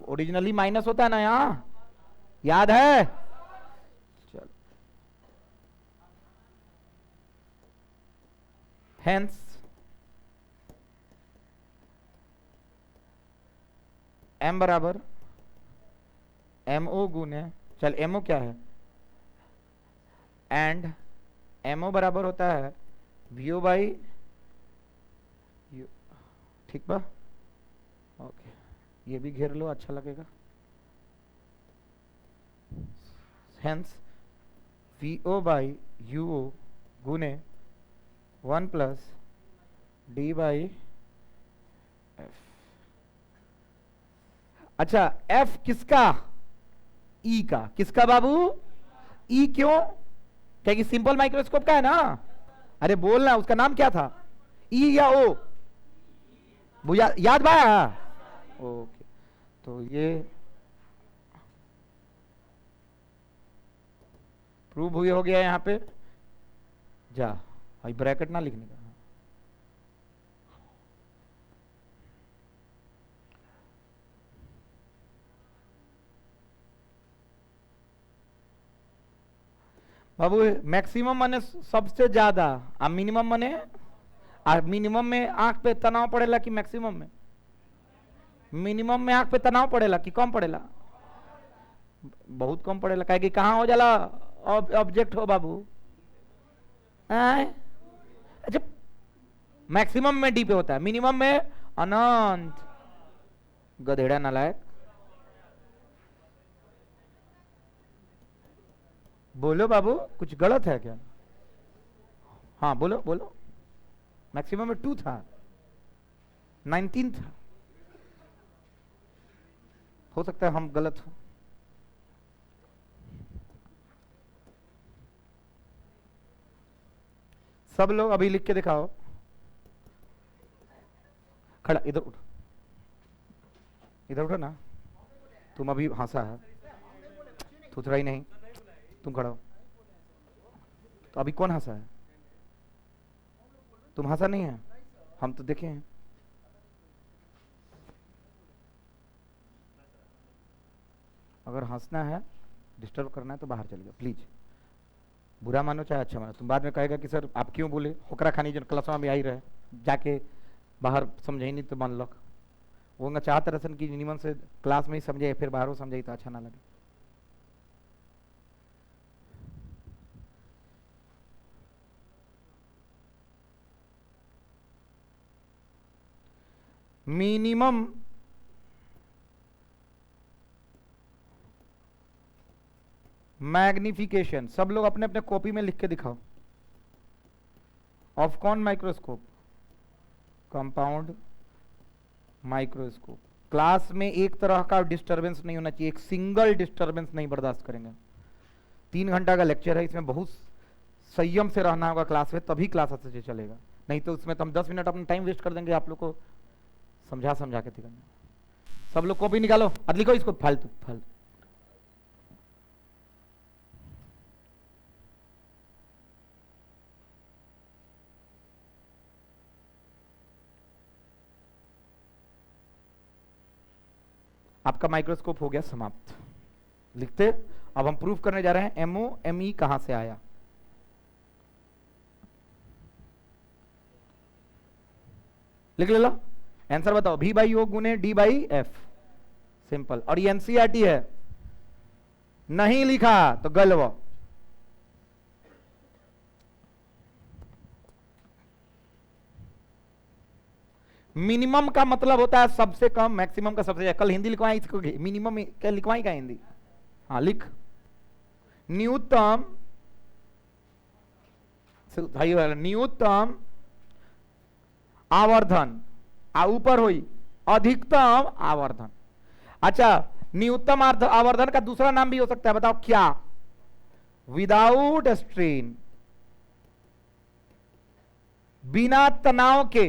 [SPEAKER 1] ओरिजिनली माइनस होता है ना यहाँ, याद है? चलो हेंस m बराबर mo गुने, चल mo क्या है? एंड mo बराबर होता है vo बाई u, ठीक बा? ओके, ये भी घेर लो, अच्छा लगेगा। हेंस vo बाई uo गुने 1 प्लस d बाई f। अच्छा f किसका? E का। किसका बाबू? ई क्यों? क्या कि सिंपल माइक्रोस्कोप का है ना? अरे बोलना, उसका नाम क्या था? ई या ओ? वो याद बा? ओके, तो ये प्रूव हुई हो गया यहां पे। जा भाई, ब्रैकेट ना लिखने का। बाबू मैक्सिमम माने सबसे ज्यादा, और मिनिमम माने, मिनिमम में आंख पे तनाव पड़ेला कि मैक्सिमम में? मिनिमम में आंख पे तनाव पड़ेला कि कम पड़ेला? बहुत कम पड़ेला। कहे कि कहाँ हो जाला ऑब्जेक्ट हो बाबू? अच्छा, मैक्सिमम में डी पे होता है, मिनिमम में अनंत। गधेड़ा नालायक। बोलो बाबू, कुछ गलत है क्या? हाँ बोलो बोलो। मैक्सिमम में 2 था, 19 था। हो सकता है हम गलत हो। सब लोग अभी लिख के दिखाओ। खड़ा, इधर उठो, इधर उठो ना। तुम अभी हंसा है, थुथरा ही नहीं। तुम खड़ा हो। तो अभी कौन हंसा है? तुम हंसा नहीं है, हम तो देखे हैं। अगर हंसना है, डिस्टर्ब करना है तो बाहर चले जाओ प्लीज। बुरा मानो चाहे अच्छा मानो, तुम बाद में कहेगा कि सर आप क्यों बोले, होकरा खानी जो क्लास में आई रहे, जाके बाहर समझे नहीं तो मान लो वो चाहते रसन की निमन से क्लास में ही समझे, फिर बाहर समझे तो अच्छा ना लगे। मिनिमम मैग्निफिकेशन, सब लोग अपने अपने कॉपी में लिख के दिखाओ। ऑफ कौन माइक्रोस्कोप? Compound microscope. क्लास में एक तरह का डिस्टरबेंस नहीं होना चाहिए, एक सिंगल डिस्टरबेंस नहीं बर्दाश्त करेंगे। 3 घंटा का लेक्चर है, इसमें बहुत संयम से रहना होगा क्लास में, तभी क्लास अच्छे से चलेगा। नहीं तो उसमें तो हम 10 मिनट अपना टाइम वेस्ट कर देंगे आप लोग को समझा समझा के दिखाने। सब लोग कॉपी निकालो और लिखो इसको फालतू फालतू। आपका माइक्रोस्कोप हो गया समाप्त। लिखते, अब हम प्रूफ करने जा रहे हैं MOME कहां से आया। लिख ले लो, आंसर बताओ। V/O गुने D/F, सिंपल। और ये NCERT है, नहीं लिखा तो गलव। मिनिमम का मतलब होता है सबसे कम, मैक्सिमम का सबसे ज्यादा। कल हिंदी लिखवाएं इसको, मिनिमम क्या लिखवाएं क्या हिंदी? हाँ लिख, न्यूनतम, न्यूनतम आवर्धन, ऊपर हुई अधिकतम आवर्धन। अच्छा, न्यूनतम आवर्धन का दूसरा नाम भी हो सकता है, बताओ क्या? विदाउट स्ट्रेन, बिना तनाव के।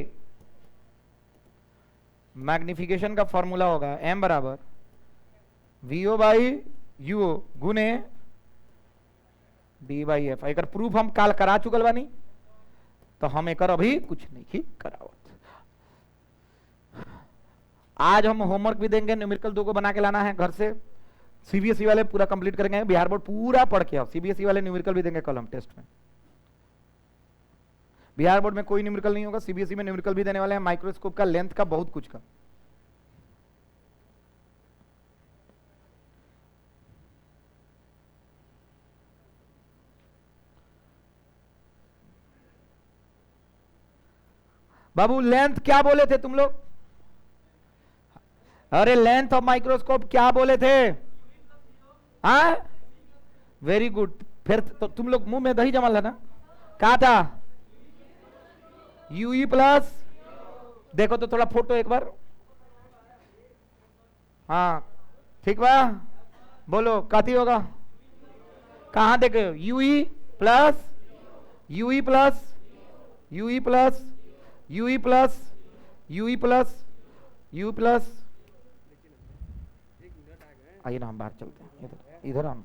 [SPEAKER 1] मैग्निफिकेशन का फॉर्मूला होगा M बराबर VO/UO गुने D/F। एक प्रूफ हम काल करा चुकल बानी, तो हम एक अभी कुछ नहीं ही करावत। आज हम होमवर्क भी देंगे, न्यूमेरिकल 2 को बना के लाना है घर से। CBSE वाले पूरा कंप्लीट करेंगे, बिहार बोर्ड पूरा पढ़ के आओ। CBSE वाले न्यूमेरिकल भी देंगे कल हम टेस्ट में। बिहार बोर्ड में कोई न्यूमेरिकल नहीं होगा, CBSE में न्यूमेरिकल भी देने वाले हैं, माइक्रोस्कोप का, लेंथ का, बहुत कुछ का। बाबू लेंथ क्या बोले थे तुम लोग? अरे लेंथ ऑफ माइक्रोस्कोप क्या बोले थे? हाँ, वेरी गुड। फिर तो तुम लोग मुंह में दही जमा ना, कहा था UE प्लस। देखो तो थोड़ा फोटो एक बार। हाँ ठीक बा, बोलो कथी होगा? कहां देखे? UE plus UE plus UE plus UE plus UE plus U plus. आइए ना हम बाहर चलते हैं, इधर इधर हम।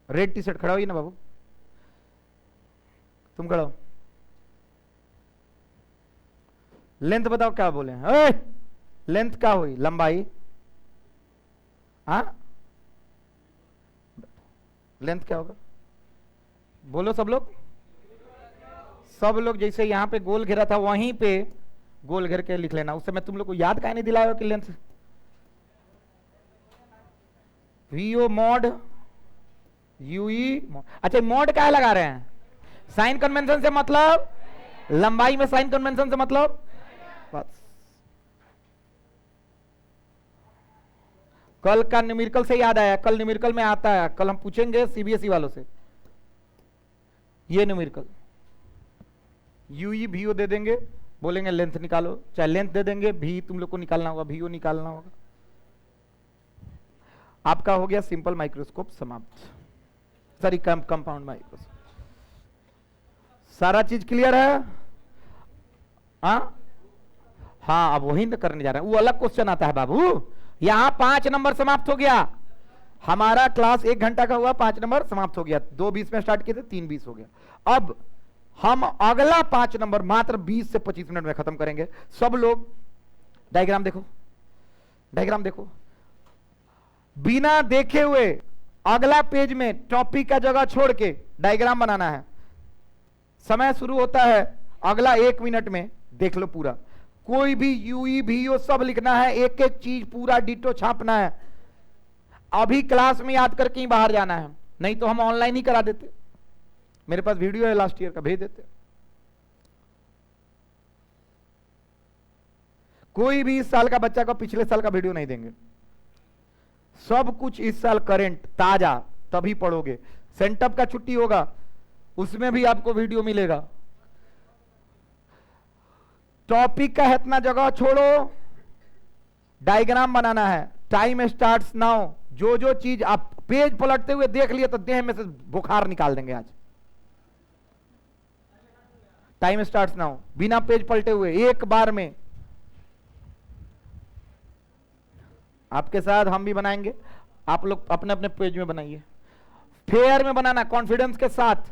[SPEAKER 1] रेड टी शर्ट खड़ा होइए ना बाबू, तुम खड़ा हो। लेंथ बताओ क्या बोले? लेंथ क्या हुई? लंबाई। हाँ, लेंथ क्या होगा? बोलो सब लोग। सब लोग जैसे यहां पे गोल घेरा था वहीं पे गोल घेर के लिख लेना। उससे मैं तुम लोग को याद काहे नहीं दिलाया कि लेंथ वीओ मॉड यूई। अच्छा मॉड क्या लगा रहे हैं? साइन कन्वेंशन से मतलब लंबाई में, साइन कन्वेंशन से मतलब बस। कल का न्यूमेरिकल से याद आया, कल न्यूमेरिकल में आता है, कल हम पूछेंगे सीबीएसई वालों से ये न्यूमेरिकल। यूई वीओ दे देंगे, बोलेंगे लेंथ निकालो, चाहे लेंथ दे देंगे, भी तुम लोग को निकालना होगा, वीओ निकालना होगा। आपका हो गया सिंपल माइक्रोस्कोप समाप्त, सॉरी कंपाउंड माइक्रोस्कोप। सारा चीज क्लियर है? हाँ अब वही तो करने जा रहे हैं, वो अलग क्वेश्चन आता है बाबू। यहां 5 नंबर समाप्त हो गया। हमारा क्लास 1 घंटा का हुआ, 5 नंबर समाप्त हो गया। 2:20 में स्टार्ट किए थे, 3:20 हो गया। अब हम अगला 5 नंबर मात्र 20 से 25 मिनट में खत्म करेंगे। सब लोग डायग्राम देखो, डायग्राम देखो, बिना देखे हुए अगला पेज में टॉपिक का जगह छोड़ के डायग्राम बनाना है। समय शुरू होता है अगला 1 मिनट में, देख लो पूरा। कोई भी यूई वीओ सब लिखना है, एक एक चीज पूरा डिटो छापना है। अभी क्लास में याद करके ही बाहर जाना है, नहीं तो हम ऑनलाइन ही करा देते। मेरे पास वीडियो है लास्ट ईयर का, भेज देते। कोई भी इस साल का बच्चा को पिछले साल का वीडियो नहीं देंगे, सब कुछ इस साल करंट ताजा, तभी पढ़ोगे। सेंटअप का छुट्टी होगा, उसमें भी आपको वीडियो मिलेगा। टॉपिक का इतना जगह छोड़ो, डायग्राम बनाना है। Time starts now. जो जो चीज आप पेज पलटते हुए देख लिए तो देह में से बुखार निकाल देंगे आज। टाइम स्टार्ट्स नाउ, बिना पेज पलटे हुए एक बार में। आपके साथ हम भी बनाएंगे, आप लोग अपने अपने पेज में बनाइए। फेयर में बनाना, कॉन्फिडेंस के साथ।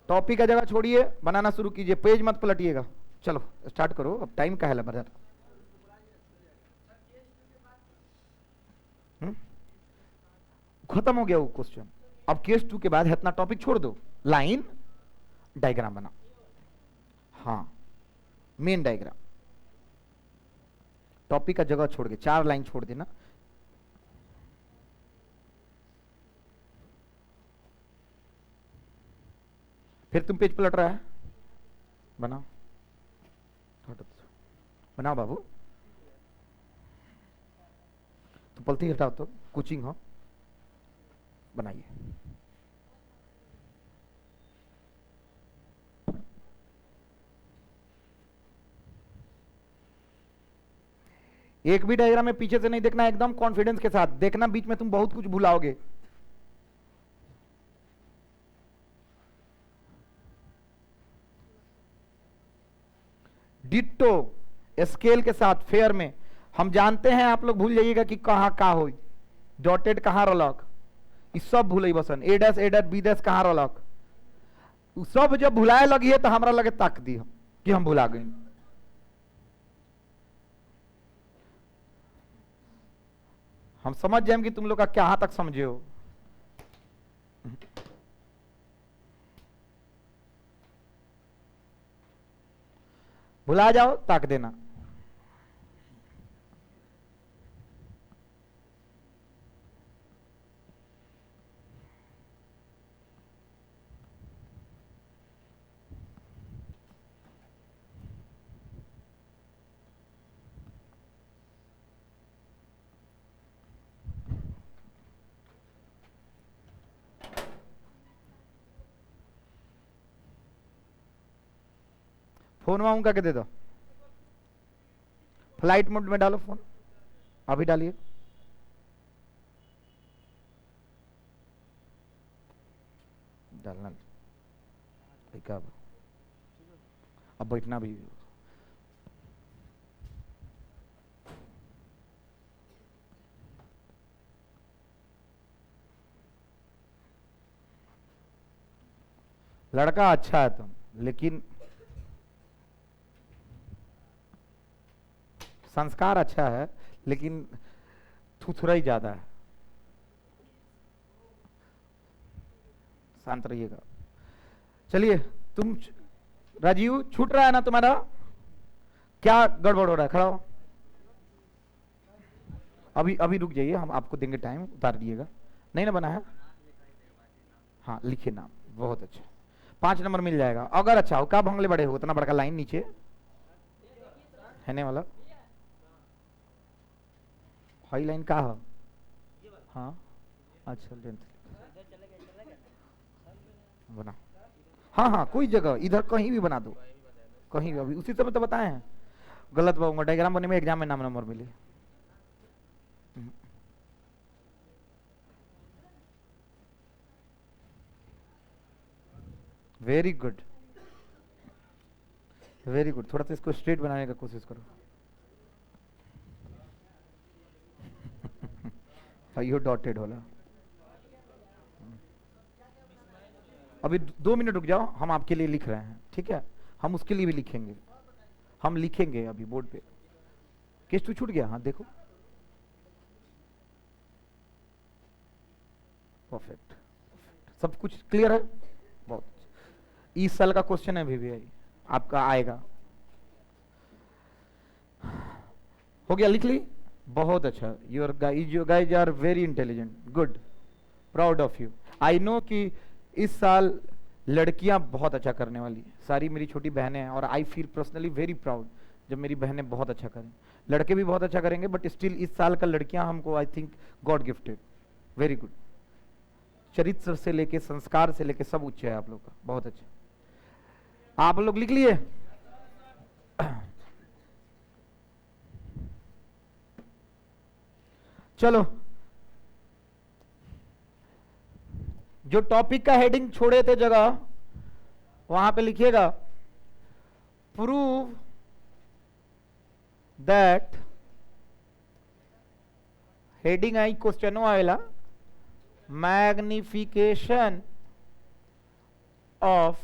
[SPEAKER 1] टॉपिक का जगह छोड़िए, बनाना शुरू कीजिए, पेज मत पलटिएगा। चलो स्टार्ट करो, अब टाइम का है ब्रदर। खत्म हो गया वो क्वेश्चन। अब केस 2 के बाद इतना टॉपिक छोड़ दो, लाइन डायग्राम बना। हाँ मेन डायग्राम, टॉपिक का जगह छोड़ के 4 लाइन छोड़ देना। फिर तुम पेज पलट रहा है, बनाओ बनाओ बाबू। तो पलती हटाओ तो कोचिंग हो, बनाइए। एक भी डायग्राम में पीछे से नहीं देखना, एकदम कॉन्फिडेंस के साथ देखना, बीच में तुम बहुत कुछ भुलाओगे। डिट्टो स्केल के साथ फेयर में हम जानते हैं, आप लोग भूल जाइएगा कि कहाँ का हो, डॉटेड कहाँ रलक, ई सब भूल बसन, ए डैश बी डैश कहाँ रलक, सब जब भुलाए लगी तो हमरा लगे ताक दी कि हम भुला गए। हम समझ जाए कि तुम लोग का क्या तक समझे हो। भुला जाओ ताक देना। फोन में उनका के दे दो, फ्लाइट मोड में डालो फोन, अभी डालिए। डालना ठीक है, अब बैठना भी। लड़का अच्छा है तुम, लेकिन संस्कार अच्छा है, लेकिन थुथुरा ही ज्यादा है। शांत रहिएगा। चलिए, तुम राजीव छूट रहा है ना तुम्हारा, क्या गड़बड़ हो रहा है? खड़ा हो, अभी अभी रुक जाइए, हम आपको देंगे टाइम, उतार दिएगा। नहीं ना बना है? हाँ लिखिए नाम, बहुत अच्छा, 5 नंबर मिल जाएगा अगर अच्छा हो। क्या भंगले बड़े हो, इतना बड़का लाइन नीचे है ने वाला, हाई लाइन का है? हाँ अच्छा, लेंथ बना। हाँ हाँ, कोई जगह इधर कहीं भी बना दो, कहीं भी। अभी उसी समय तो बताए हैं, गलत बताऊंगा। डायग्राम बने में एग्जाम में नाम नंबर मिले। Very good, very good. थोड़ा सा इसको स्ट्रेट बनाने का कोशिश करो। यो डॉटेड होला। अभी 2 मिनट रुक जाओ, हम आपके लिए लिख रहे हैं, ठीक है? हम उसके लिए भी लिखेंगे, हम लिखेंगे अभी बोर्ड पे। केस 2 छूट गया, हाँ देखो, परफेक्ट, सब कुछ क्लियर है, बहुत। इस साल का क्वेश्चन है VVI आपका आएगा। हो गया, लिख ली, बहुत अच्छा। Your guys are very intelligent, good, proud of you. I know कि इस साल लड़कियां बहुत अच्छा करने वाली हैं, सारी मेरी छोटी बहनें हैं, और I feel personally very proud जब मेरी बहनें बहुत अच्छा करें। लड़के भी बहुत अच्छा करेंगे, बट स्टिल इस साल का लड़कियां हमको I think God gifted, very good. चरित्र से लेके, संस्कार से लेके सब उच्च है आप लोग का, बहुत अच्छा। आप लोग लिख लिए? चलो, जो टॉपिक का हेडिंग छोड़े थे जगह, वहां पे लिखिएगा, प्रूव दैट, हेडिंग आई क्वेश्चन आएला, magnification of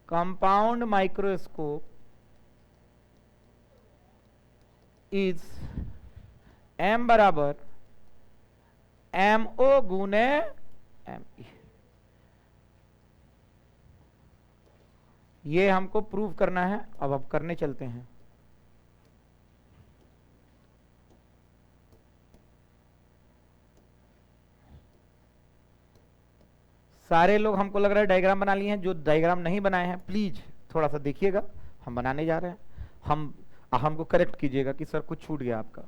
[SPEAKER 1] compound microscope is m बराबर MO गुने ME। ये हमको प्रूव करना है, अब करने चलते हैं। सारे लोग हमको लग रहा है डायग्राम बना लिए हैं। जो डायग्राम नहीं बनाए हैं प्लीज थोड़ा सा देखिएगा, हम बनाने जा रहे हैं। हमको करेक्ट कीजिएगा कि सर कुछ छूट गया आपका।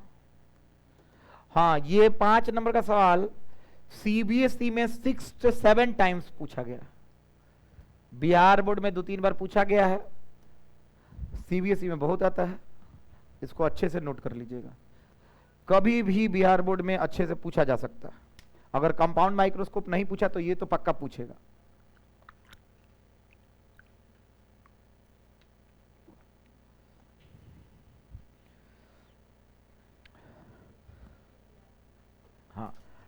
[SPEAKER 1] हाँ, ये 5 नंबर का सवाल CBSE में 6 से 7 टाइम्स पूछा गया, बिहार बोर्ड में 2-3 बार पूछा गया है, CBSE में बहुत आता है, इसको अच्छे से नोट कर लीजिएगा। कभी भी बिहार बोर्ड में अच्छे से पूछा जा सकता है। अगर कंपाउंड माइक्रोस्कोप नहीं पूछा तो ये तो पक्का पूछेगा।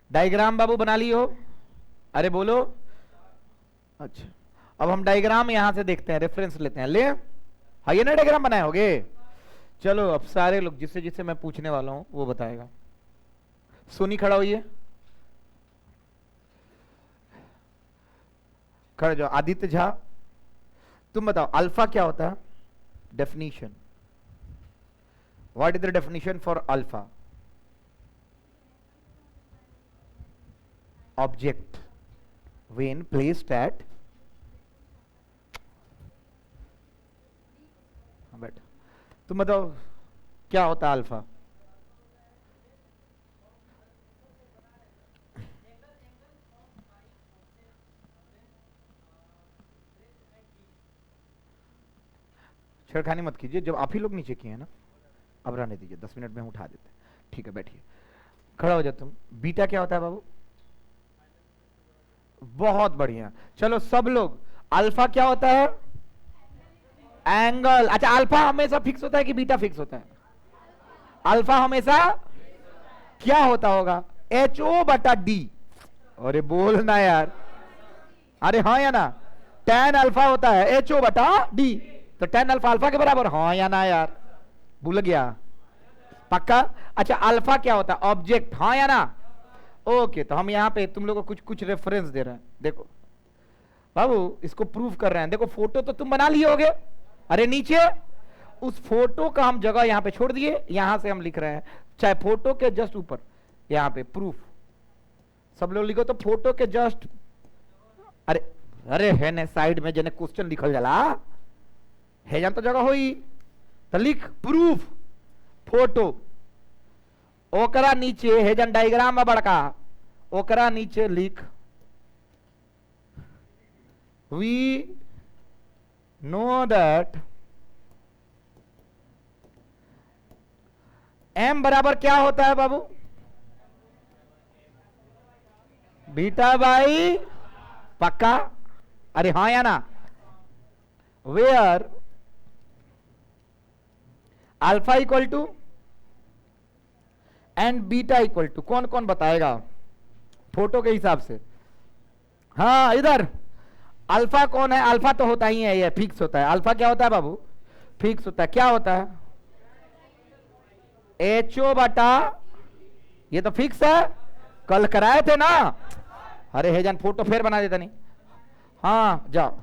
[SPEAKER 1] डायग्राम बाबू बना ली हो? अरे बोलो। अच्छा, अब हम डायग्राम यहां से देखते हैं, रेफरेंस लेते हैं। ले हाँ, ये ना डायग्राम बनाए होगे। चलो अब सारे लोग जिससे जिससे मैं पूछने वाला हूं वो बताएगा। सोनी खड़ा होइए, खड़े जाओ। आदित्य झा, तुम बताओ अल्फा क्या होता है? Definition, what is the definition for alpha? Object when placed at, बेटा तुम बताओ क्या होता है अल्फा? छेड़खानी मत कीजिए, जब आप ही लोग नीचे किए हैं ना। अब रहने दीजिए, 10 मिनट में हम उठा देते हैं। ठीक है, बैठिए, खड़ा हो जाओ तुम। बीटा क्या होता है बाबू? बहुत बढ़िया। चलो सब लोग, अल्फा क्या होता है? एंगल। अच्छा, अल्फा हमेशा फिक्स होता है कि बीटा फिक्स होता है? अल्फा हमेशा क्या होता होगा? HO/D। अरे बोलना यार, अरे हाँ या ना? tan अल्फा होता है HO/D, तो tan अल्फा अल्फा के बराबर, हाँ या ना यार? भूल गया? पक्का? अच्छा, अल्फा क्या होता है? ऑब्जेक्ट, हाँ या ना? ओके, तो हम यहाँ पे तुम लोगों को कुछ कुछ रेफरेंस दे रहे हैं। देखो बाबू, इसको प्रूव कर रहे हैं। देखो फोटो तो तुम बना लिए होगे, अरे नीचे उस फोटो का हम जगह यहाँ पे छोड़ दिए, यहां से हम लिख रहे हैं, चाहे फोटो के जस्ट ऊपर यहाँ पे प्रूफ। सब लोग लिखो तो फोटो के जस्ट, अरे अरे है ने साइड में जने क्वेश्चन लिखल जाला है, जान तो जगह होई तो लिख प्रूफ फोटो। ओकरा नीचे है जन डायग्राम में बड़का, ओकरा नीचे लिख वी नो दैट m बराबर क्या होता है बाबू? बीटा बाई, पक्का? अरे हाँ या ना? Where alpha equal to and beta equal to, कौन कौन बताएगा फोटो के हिसाब से? हाँ इधर, अल्फा कौन है? अल्फा तो होता ही है, ये फिक्स होता है। अल्फा क्या होता है बाबू? फिक्स होता है। क्या होता है? HO/, ये तो फिक्स है, कल कराए थे ना। अरे है जान, फोटो फिर बना देता नहीं। हाँ जाओ।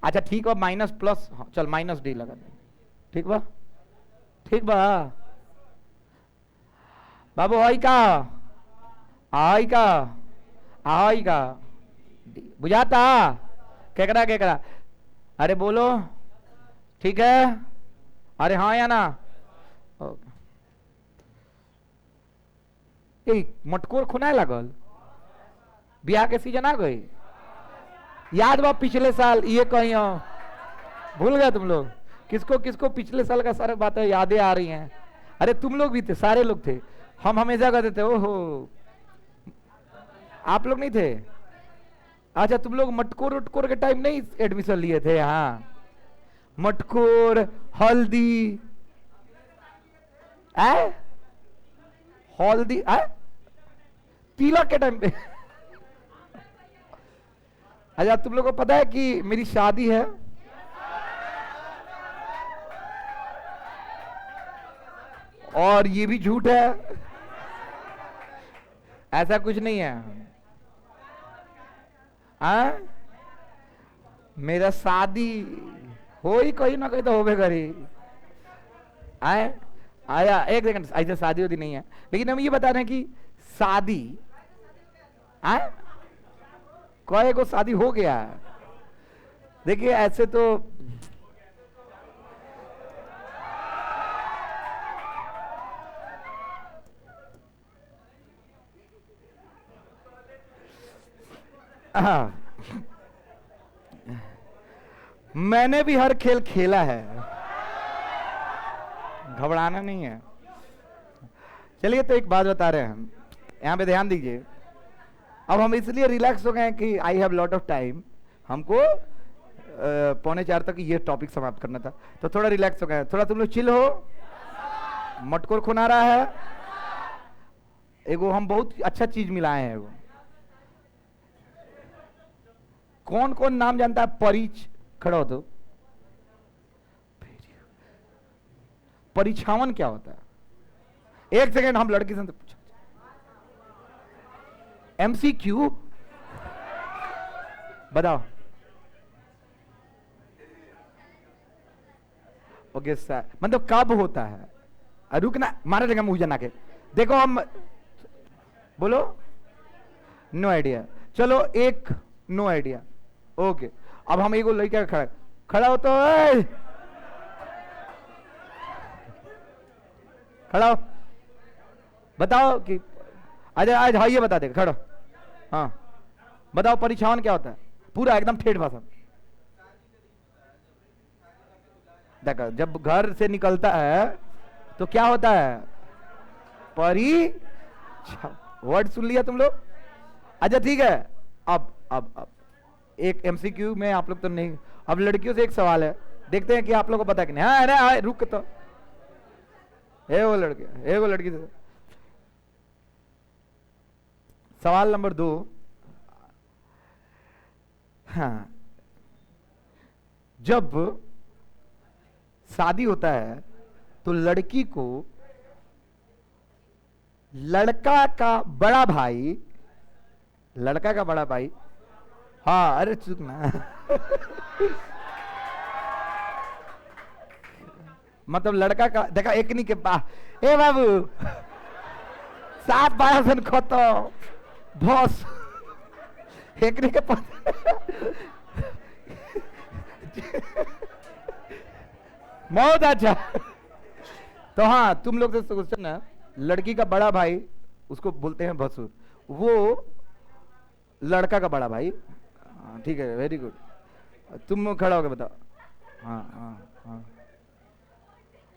[SPEAKER 1] अच्छा ठीक है, माइनस प्लस, हाँ, चल -D लगा दे। ठीक बा, ठीक बा बाबू। आई का, आई का, आई का बुझाता? केकरा केकरा? अरे बोलो, ठीक है? अरे हाँ या ना? ओके। मटकोर खुनाए लगल, बियाह के सीजन आ गई। याद बा पिछले साल ये कहीं भूल गए तुम लोग? किसको किसको पिछले साल का सारे बातें यादें आ रही हैं? अरे तुम लोग भी थे, सारे लोग थे। हम हमेशा कहते थे ओहो, आप लोग नहीं थे? अच्छा, तुम लोग मटकोर उटकोर के टाइम नहीं एडमिशन लिए थे? हाँ, मटकोर, हल्दी, हल्दी, तिलक के टाइम पे। अच्छा, तुम लोगों को पता है कि मेरी शादी है? और ये भी झूठ है, ऐसा कुछ नहीं है। मेरा शादी हो ही कहीं ना कहीं तो होबे करी। आया एक सेकंड, ऐसे शादी होती नहीं है, लेकिन हम ये बता रहे हैं कि शादी कई को शादी हो गया। देखिए ऐसे तो मैंने भी हर खेल खेला है, घबराना नहीं है। चलिए तो एक बात बता रहे हैं हम, यहाँ पे ध्यान दीजिए। अब हम इसलिए रिलैक्स हो गए कि I have lot of time, हमको 3:45 तक ये टॉपिक समाप्त करना था, तो थोड़ा रिलैक्स हो गए। थोड़ा तुम लोग चिल हो। मटकोर खुना रहा है, एगो हम बहुत अच्छा चीज मिलाए हैं एगो। कौन कौन नाम जानता है? परिच, खड़ा हो तो। परिछावन क्या होता है? एक सेकेंड, हम लड़की से पूछा। MCQ बताओ। ओके सर, मतलब कब होता है? रुकना, मारे देगा मुझे जना के। देखो हम, बोलो। No idea. चलो एक नो आइडिया। ओके, अब हम एगो लड़का खड़ा खड़ा हो तो खड़ा हो, बताओ कि आज आज हाँ ये बता देगा, खड़ा। हाँ बताओ, परिछावन क्या होता है? पूरा एकदम ठेठ भाषा। देखो, जब घर से निकलता है तो क्या होता है? परी, वर्ड सुन लिया तुम लोग? अच्छा ठीक है। अब एक MCQ में आप लोग तो नहीं। अब लड़कियों से एक सवाल है, देखते हैं कि आप लोग को पता है कि नहीं। हाँ अरे हाँ, रुक तो, वो लड़की से सवाल नंबर 2। हाँ, जब शादी होता है तो लड़की को लड़का का बड़ा भाई, हाँ अरे चुप ना मतलब लड़का का, देखा एक नहीं के पास, ए बाबू 7-12 खतो बॉस, एक नहीं के पास बहुत अच्छा। तो हाँ, तुम लोग से क्वेश्चन है, लड़की का बड़ा भाई उसको बोलते हैं भसुर, वो लड़का का बड़ा भाई। ठीक है, वेरी गुड। तुम खड़ा होकर बताओ। हाँ हाँ हाँ।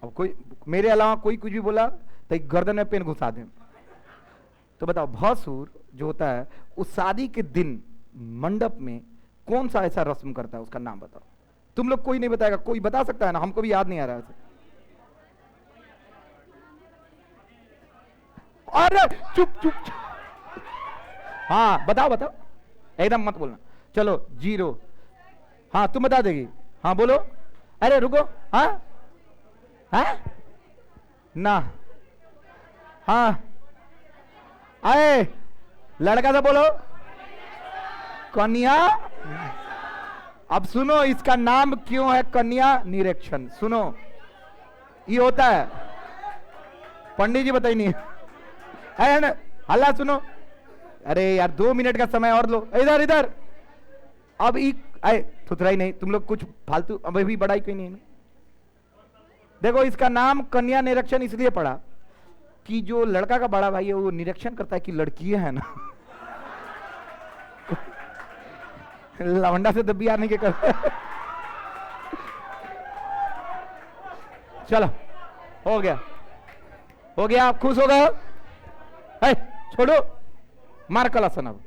[SPEAKER 1] अब कोई मेरे अलावा कोई कुछ भी बोला तो एक गर्दन में पेन घुसा दे। तो बताओ, भसुर जो होता है उस शादी के दिन मंडप में कौन सा ऐसा रस्म करता है, उसका नाम बताओ। तुम लोग कोई नहीं बताएगा, कोई बता सकता है ना? हमको भी याद नहीं आ रहा है। अरे चुप चुप, हाँ बताओ बताओ, एकदम मत बोलना। चलो 0। हाँ तुम बता देगी। हाँ बोलो। अरे रुको। हाँ हाँ ना, हाँ आए, लड़का से बोलो। कन्या। अब सुनो, इसका नाम क्यों है कन्या निरीक्षण? सुनो, ये होता है, पंडित जी बताइए नहीं है। हल्ला सुनो। अरे यार 2 मिनट का समय और लो। इधर इधर। अब थुथराई नहीं, तुम लोग कुछ फालतू, अब भी बड़ाई कोई नहीं। देखो, इसका नाम कन्या निरीक्षण इसलिए पड़ा कि जो लड़का का बड़ा भाई है वो निरीक्षण करता है कि लड़की है ना लवंडा से दबी आने के कर चलो हो गया, आप खुश हो गए? छोड़ो, मार कलासन। अब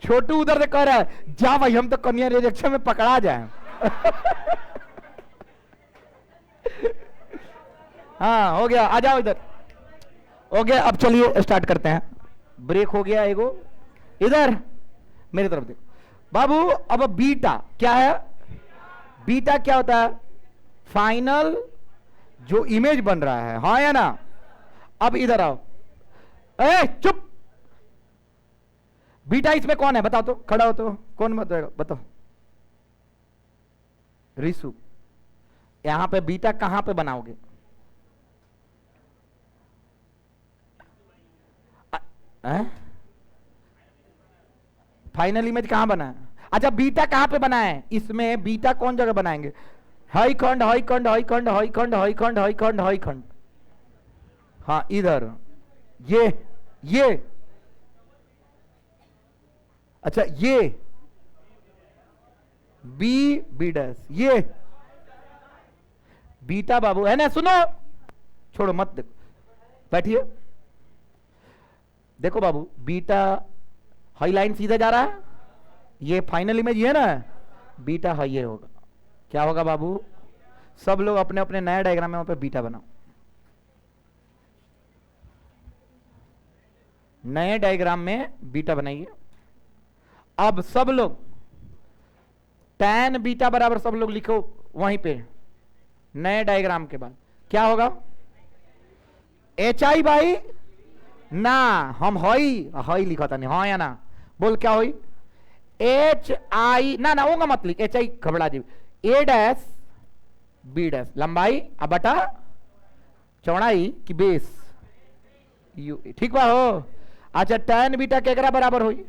[SPEAKER 1] छोटू उधर से कह रहा है, जा भाई हम तो कन्या निरीक्षण में पकड़ा जाए हाँ हो गया, आ जाओ इधर। हो गया, अब चलिए स्टार्ट करते हैं। ब्रेक हो गया एगो, इधर मेरी तरफ देखो बाबू। अब बीटा क्या है? बीटा क्या होता है? फाइनल जो इमेज बन रहा है, हाँ या ना? अब इधर आओ। चुप। बीटा इसमें कौन है बताओ तो, खड़ा हो तो, कौन बताओ। रिसु। यहां पे बीटा कहां पे बनाओगे? फाइनल इमेज कहां बना है? अच्छा, बीटा कहां पे बना है? इसमें बीटा कौन जगह बनाएंगे? हाई खंड, हाई खंड, हाई खंड, हाई खंड, हाई खंड, हाई खंड, हाई खंड। हाँ इधर, ये अच्छा, ये बी डैश, ये बीटा बाबू है ना। सुनो, छोड़ो मत, देखो बैठिए। देखो बाबू, बीटा हाई लाइन सीधा जा रहा है, ये फाइनल इमेज है ना, बीटा हाई ये होगा। क्या होगा बाबू? सब लोग अपने अपने नए डायग्राम में वहां पे बीटा बनाओ। नए डायग्राम में बीटा बनाइए। अब सब लोग tan बीटा बराबर सब लोग लिखो वहीं पे नए डायग्राम के बाद क्या होगा, एच आई बाई ना, हम हई लिखा था नहीं, हाँ या ना बोल क्या हुई, एच आई ना ना होगा मत लिख, एच आई घबरा जी, ए डैश बी डैश लंबाई अब बटा चौड़ाई की बेस यू, ठीक बा हो। अच्छा tan बीटा केकरा बराबर हुई,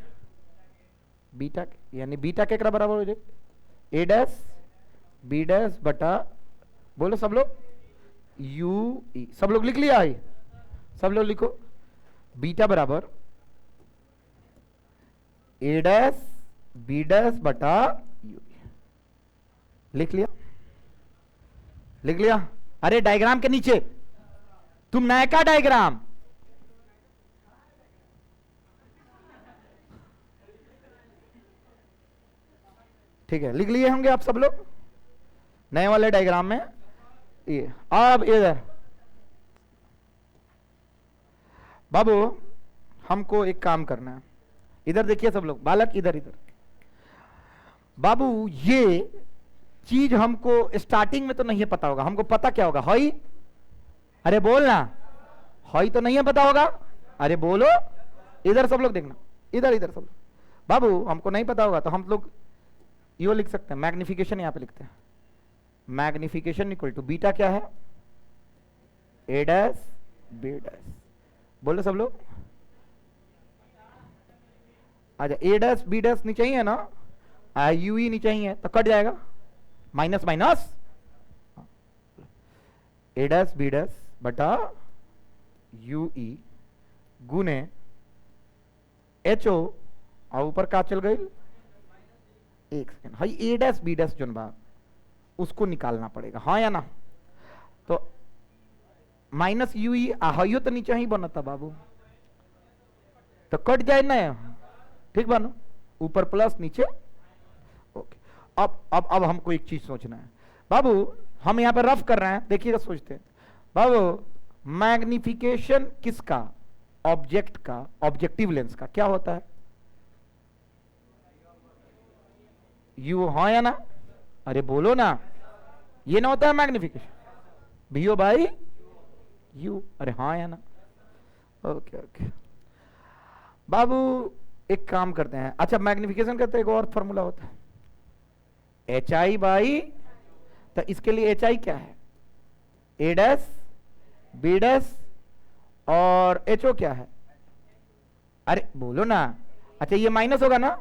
[SPEAKER 1] बीटा यानी बीटा केकरा बराबर हो जाए, ए डैश बी डैश बटा बोलो सब लोग यू ई, सब लोग लिख लिया है, सब लोग लिखो बीटा बराबर ए डैश बी डैश बटा यू, लिख लिया, लिख लिया। अरे डायग्राम के नीचे तुम नया का डायग्राम, ठीक है लिख लिए होंगे आप सब लोग नए वाले डायग्राम में। ये अब इधर बाबू हमको एक काम करना है, इधर देखिए सब लोग बालक, इधर इधर बाबू, ये चीज हमको स्टार्टिंग में तो नहीं पता होगा, हमको पता क्या होगा, हई, अरे बोलना, हई तो नहीं है पता होगा, अरे बोलो, इधर सब लोग देखना, इधर इधर सब लोग बाबू, हमको नहीं पता होगा तो हम लोग यो लिख सकते हैं, मैग्निफिकेशन यहां पे लिखते हैं, मैग्निफिकेशन इक्वल टू बीटा क्या है, ए डैश बी डैश, बोलो सब लोग, अच्छा ए डैश बी डैश नहीं चाहिए ना, यू ई नहीं चाहिए तो कट जाएगा, माइनस माइनस ए डैश बी डैश बटा यू ई गुने एच ओ, और ऊपर का चल गई, एक सेकेंड, हाई ए डैश बी डैश जोन बा उसको निकालना पड़ेगा, हाँ या ना, तो माइनस यू ई हाइयो तो नीचे ही बनता बाबू, तो कट जाए ना, ठीक बानो, ऊपर प्लस नीचे, ओके। अब हमको एक चीज सोचना है बाबू, हम यहां पर रफ कर रहे हैं, देखिएगा सोचते हैं बाबू, मैग्निफिकेशन किसका, ऑब्जेक्ट का, ऑब्जेक्टिव लेंस का क्या होता है, यू, हाँ या ना, अरे बोलो ना, ये ना होता है मैग्निफिकेशन, वीओ बाई यू, अरे हाँ या ना, ओके ओके बाबू। एक काम करते हैं, अच्छा मैग्निफिकेशन का तो एक और फॉर्मूला होता है, एच आई बाई, तो इसके लिए एच आई क्या है, ए डैश बी डैश और एच ओ क्या है, अरे बोलो ना, अच्छा ये माइनस होगा ना,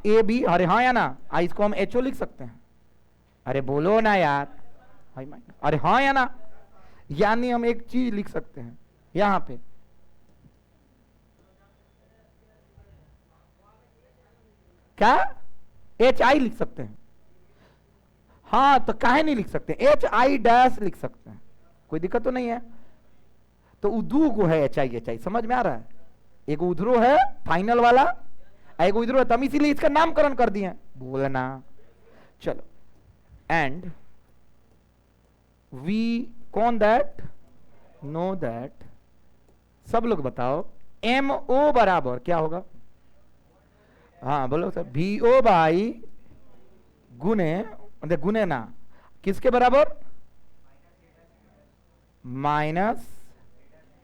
[SPEAKER 1] ए बी, अरे हाँ या ना, इसको हम एच ओ लिख सकते हैं, अरे बोलो ना यार, अरे हाँ या ना, यानी हम एक चीज लिख सकते हैं यहां पे, क्या एच आई लिख सकते हैं, हाँ तो काहे नहीं लिख सकते, एच आई डैश लिख सकते हैं, कोई दिक्कत तो नहीं है, तो उदू को है एच आई, समझ में आ रहा है, एक उधरो है फाइनल वाला, एक उधरो है, तम इसीलिए इसका नामकरण कर दिए, बोलना, चलो, एंड वी कौन दैट नो दैट, सब लोग बताओ एम ओ बराबर क्या होगा, हाँ बोलो सर, बी ओ बाई गुने, गुने ना किसके बराबर, माइनस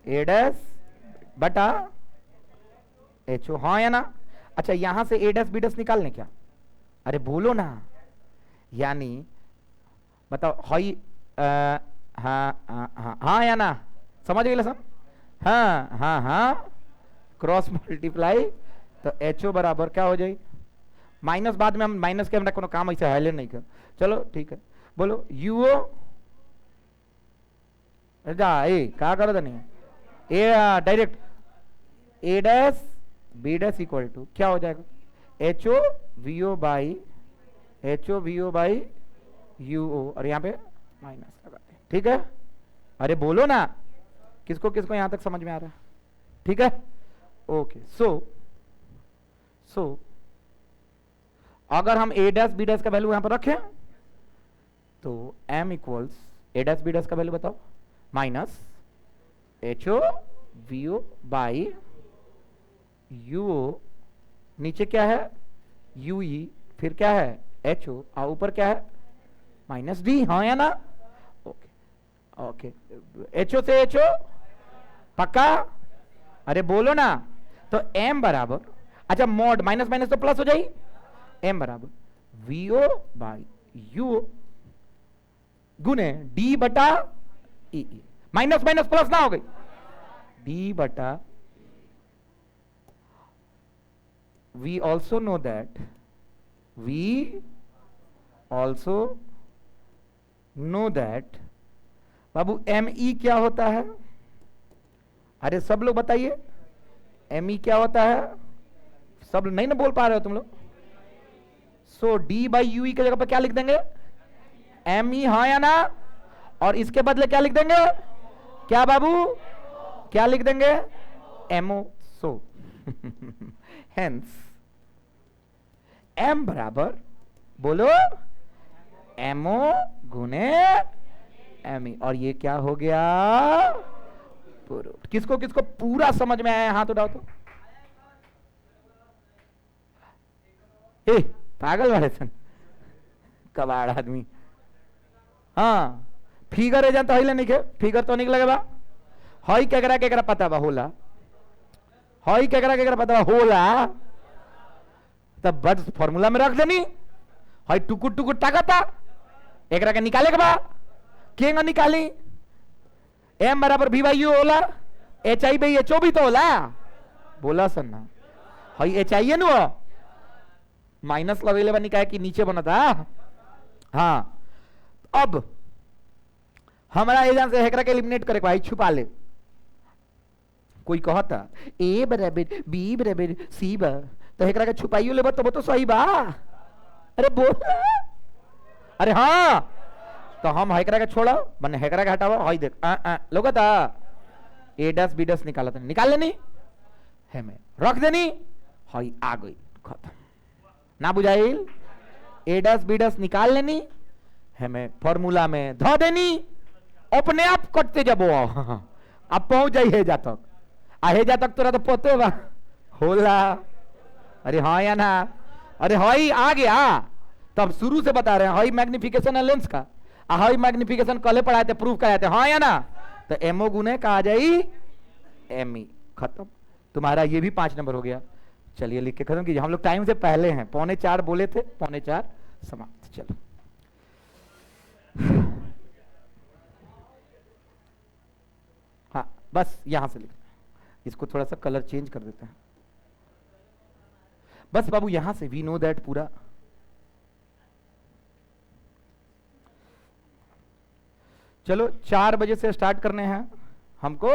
[SPEAKER 1] ए डैश बटा एच ओ, हाँ या ना, अच्छा यहां से ए डैश बी डैश निकालने क्या, अरे बोलो ना, यानी बताओ हई, हाँ या ना, समझ गए सब, हाँ हाँ हाँ, क्रॉस मल्टीप्लाई, तो एच ओ बराबर क्या हो जाए, माइनस बाद में हम माइनस के हमरा कोनो काम ऐसे हाइले नहीं कर, चलो ठीक है, बोलो यूओ, जा ए क्या करो नहीं, ए direct A dash B dash equal to क्या हो जाएगा, H O V O by U O, और यहाँ पे माइनस लगा दे, ठीक है, अरे बोलो ना, किसको किसको यहां तक समझ में आ रहा है, ठीक है, ओके। सो अगर हम ए डैश बी डैश का वैल्यू यहां पर रखें तो m equals A dash B dash का वैल्यू बताओ, minus H O V O by UO, नीचे क्या है UE, फिर क्या है HO, और ऊपर क्या है -D, हाँ या ना? ओके ओके, HO से HO पक्का? अरे बोलो ना। तो M बराबर, अच्छा मॉड माइनस माइनस तो प्लस हो जाएगी, M बराबर VO बाई UO गुने D बटा EE, माइनस माइनस प्लस ना हो गई, D बटा, we also know that, we also know that, Babu ME क्या होता है? अरे सब लोग बताइए ME क्या होता है? सब नहीं ना बोल पा रहे हो तुम लोग। सो D बाई यूई की जगह पर क्या लिख देंगे ME, हाँ या ना? और इसके बदले क्या लिख देंगे? क्या बाबू, क्या लिख देंगे? MO। सो हेंस M बराबर, बोलो MO गुने ME, और ये क्या हो गया? किसको किसको पूरा समझ में आया? हाथ उठाओ तो। ए पागल वाले सन कबाड़ आदमी। हाँ फिगर एजेंट तो हिले निके, फिगर तो निकल लगे बा, हई केकरा पता बा होला, हई केकरा पता बा होला, तब बस फॉर्मूला में रख देनी, हई टुकुर टुकुर ताकता, एकरा के निकाले के बा, केंगा निकाली? M बराबर V बाई U होला, HI बाई HO भी तो होला, बोला सन्ना, हई HI है नु, माइनस लगेले बनी का कि नीचे बना था। हाँ अब हमारा एजेंट से हेकरा के एलिमिनेट करे भाई, छुपा ले। कोई कहता A बराबर B बराबर C बा, तो हेकरा के छुपाइयो ले तो वो तो सही बा। अरे बोल, अरे हाँ, तो हम हेकरा के छोड़ो, मैंने हेकरा के हटाओ, हाई देख लोग था A' B' निकाला था, निकाल लेनी है में रख देनी, हाई आ गई, खत्म ना बुझाइल। A' B' निकाल लेनी है में फॉर्मूला में धो देनी, अपने आप कटते जबो अब पहुंच जाई हेजा तक, आ हेजा तक तोरा तो पोते बा होला। अरे हाँ या ना? अरे हाई आ गया, तब शुरू से बता रहे हैं, हाई मैग्निफिकेशन है लेंस का, हाई मैग्निफिकेशन कल पढ़ाए थे, प्रूफ कराए थे, हाँ या ना? तो MO गुने कहा जाई ME, खत्म। तुम्हारा ये भी 5 नंबर हो गया। चलिए लिख के खत्म कीजिए, हम लोग टाइम से पहले हैं, 3:45 बोले थे, 3:45 समाप्त। चलो हाँ बस यहां से लिखना, इसको थोड़ा सा कलर चेंज कर देते हैं बस बाबू, यहां से वी नो दैट पूरा। चलो 4 बजे से स्टार्ट करने हैं हमको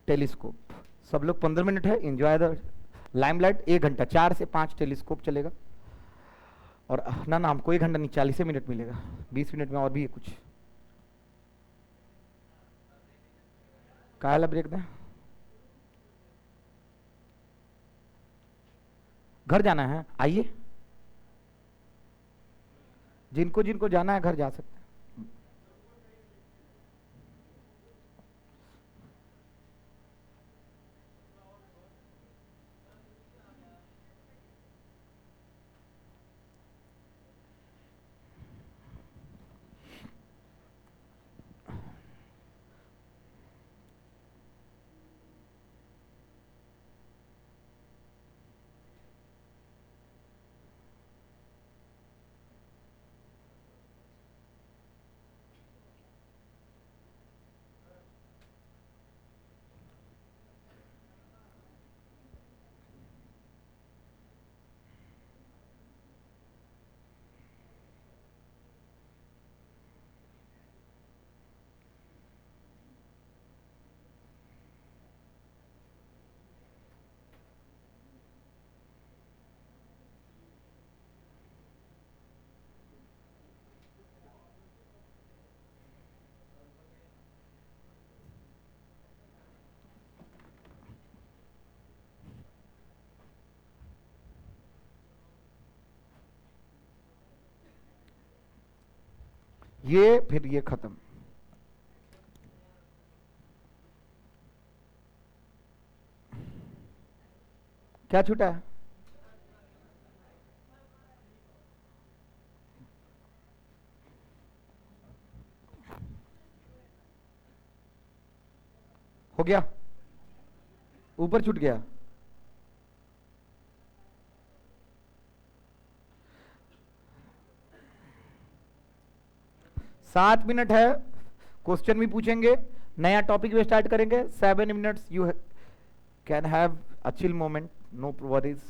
[SPEAKER 1] टेलीस्कोप। सब लोग 15 मिनट है, एंजॉय द लाइमलाइट। 1 घंटा 4 से 5 टेलीस्कोप चलेगा, और ना ना हमको 1 घंटा नहीं 40 मिनट मिलेगा, 20 मिनट में और भी कुछ। काला ब्रेक दें, घर जाना है आइए, जिनको जिनको जाना है घर जा सकते हैं। ये फिर ये खत्म। क्या छूटा है? हो गया, ऊपर छूट गया। सात मिनट है, क्वेश्चन भी पूछेंगे, नया टॉपिक भी स्टार्ट करेंगे। 7 minutes you can have a chill moment, no worries.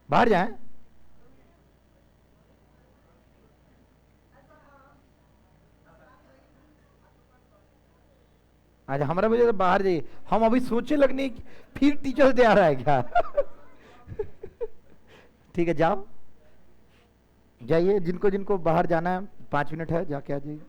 [SPEAKER 1] बाहर जाएं? आज हमारा वजह से बाहर जाइए, हम अभी सोचे लगने फिर टीचर दे आ रहा है क्या? ठीक है, जाओ, जाइए, जिनको जिनको बाहर जाना है 5 मिनट है, जाके आ जाइए।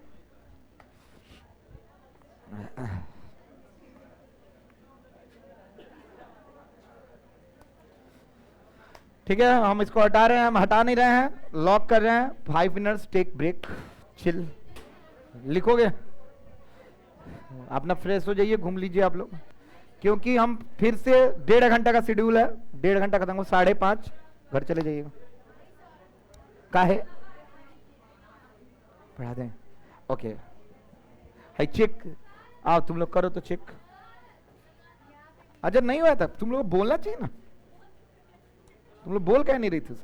[SPEAKER 1] ठीक है, हम इसको हटा रहे हैं, हम हटा नहीं रहे हैं, लॉक कर रहे हैं। 5 मिनट्स टेक ब्रेक, चिल। लिखोगे? अपना फ्रेश हो जाइए, घूम लीजिए आप लोग, क्योंकि हम फिर से 1.5 घंटा का शेड्यूल है, 1.5 घंटा खत्म हो, 5:30 घर चले जाइएगा। काहे पढ़ा दें? ओके, हाई चेक, आओ तुम लोग करो तो चेक। अच्छा नहीं हुआ था, तुम लोग बोलना चाहिए ना, तुम लोग बोल क्या नहीं रही थी?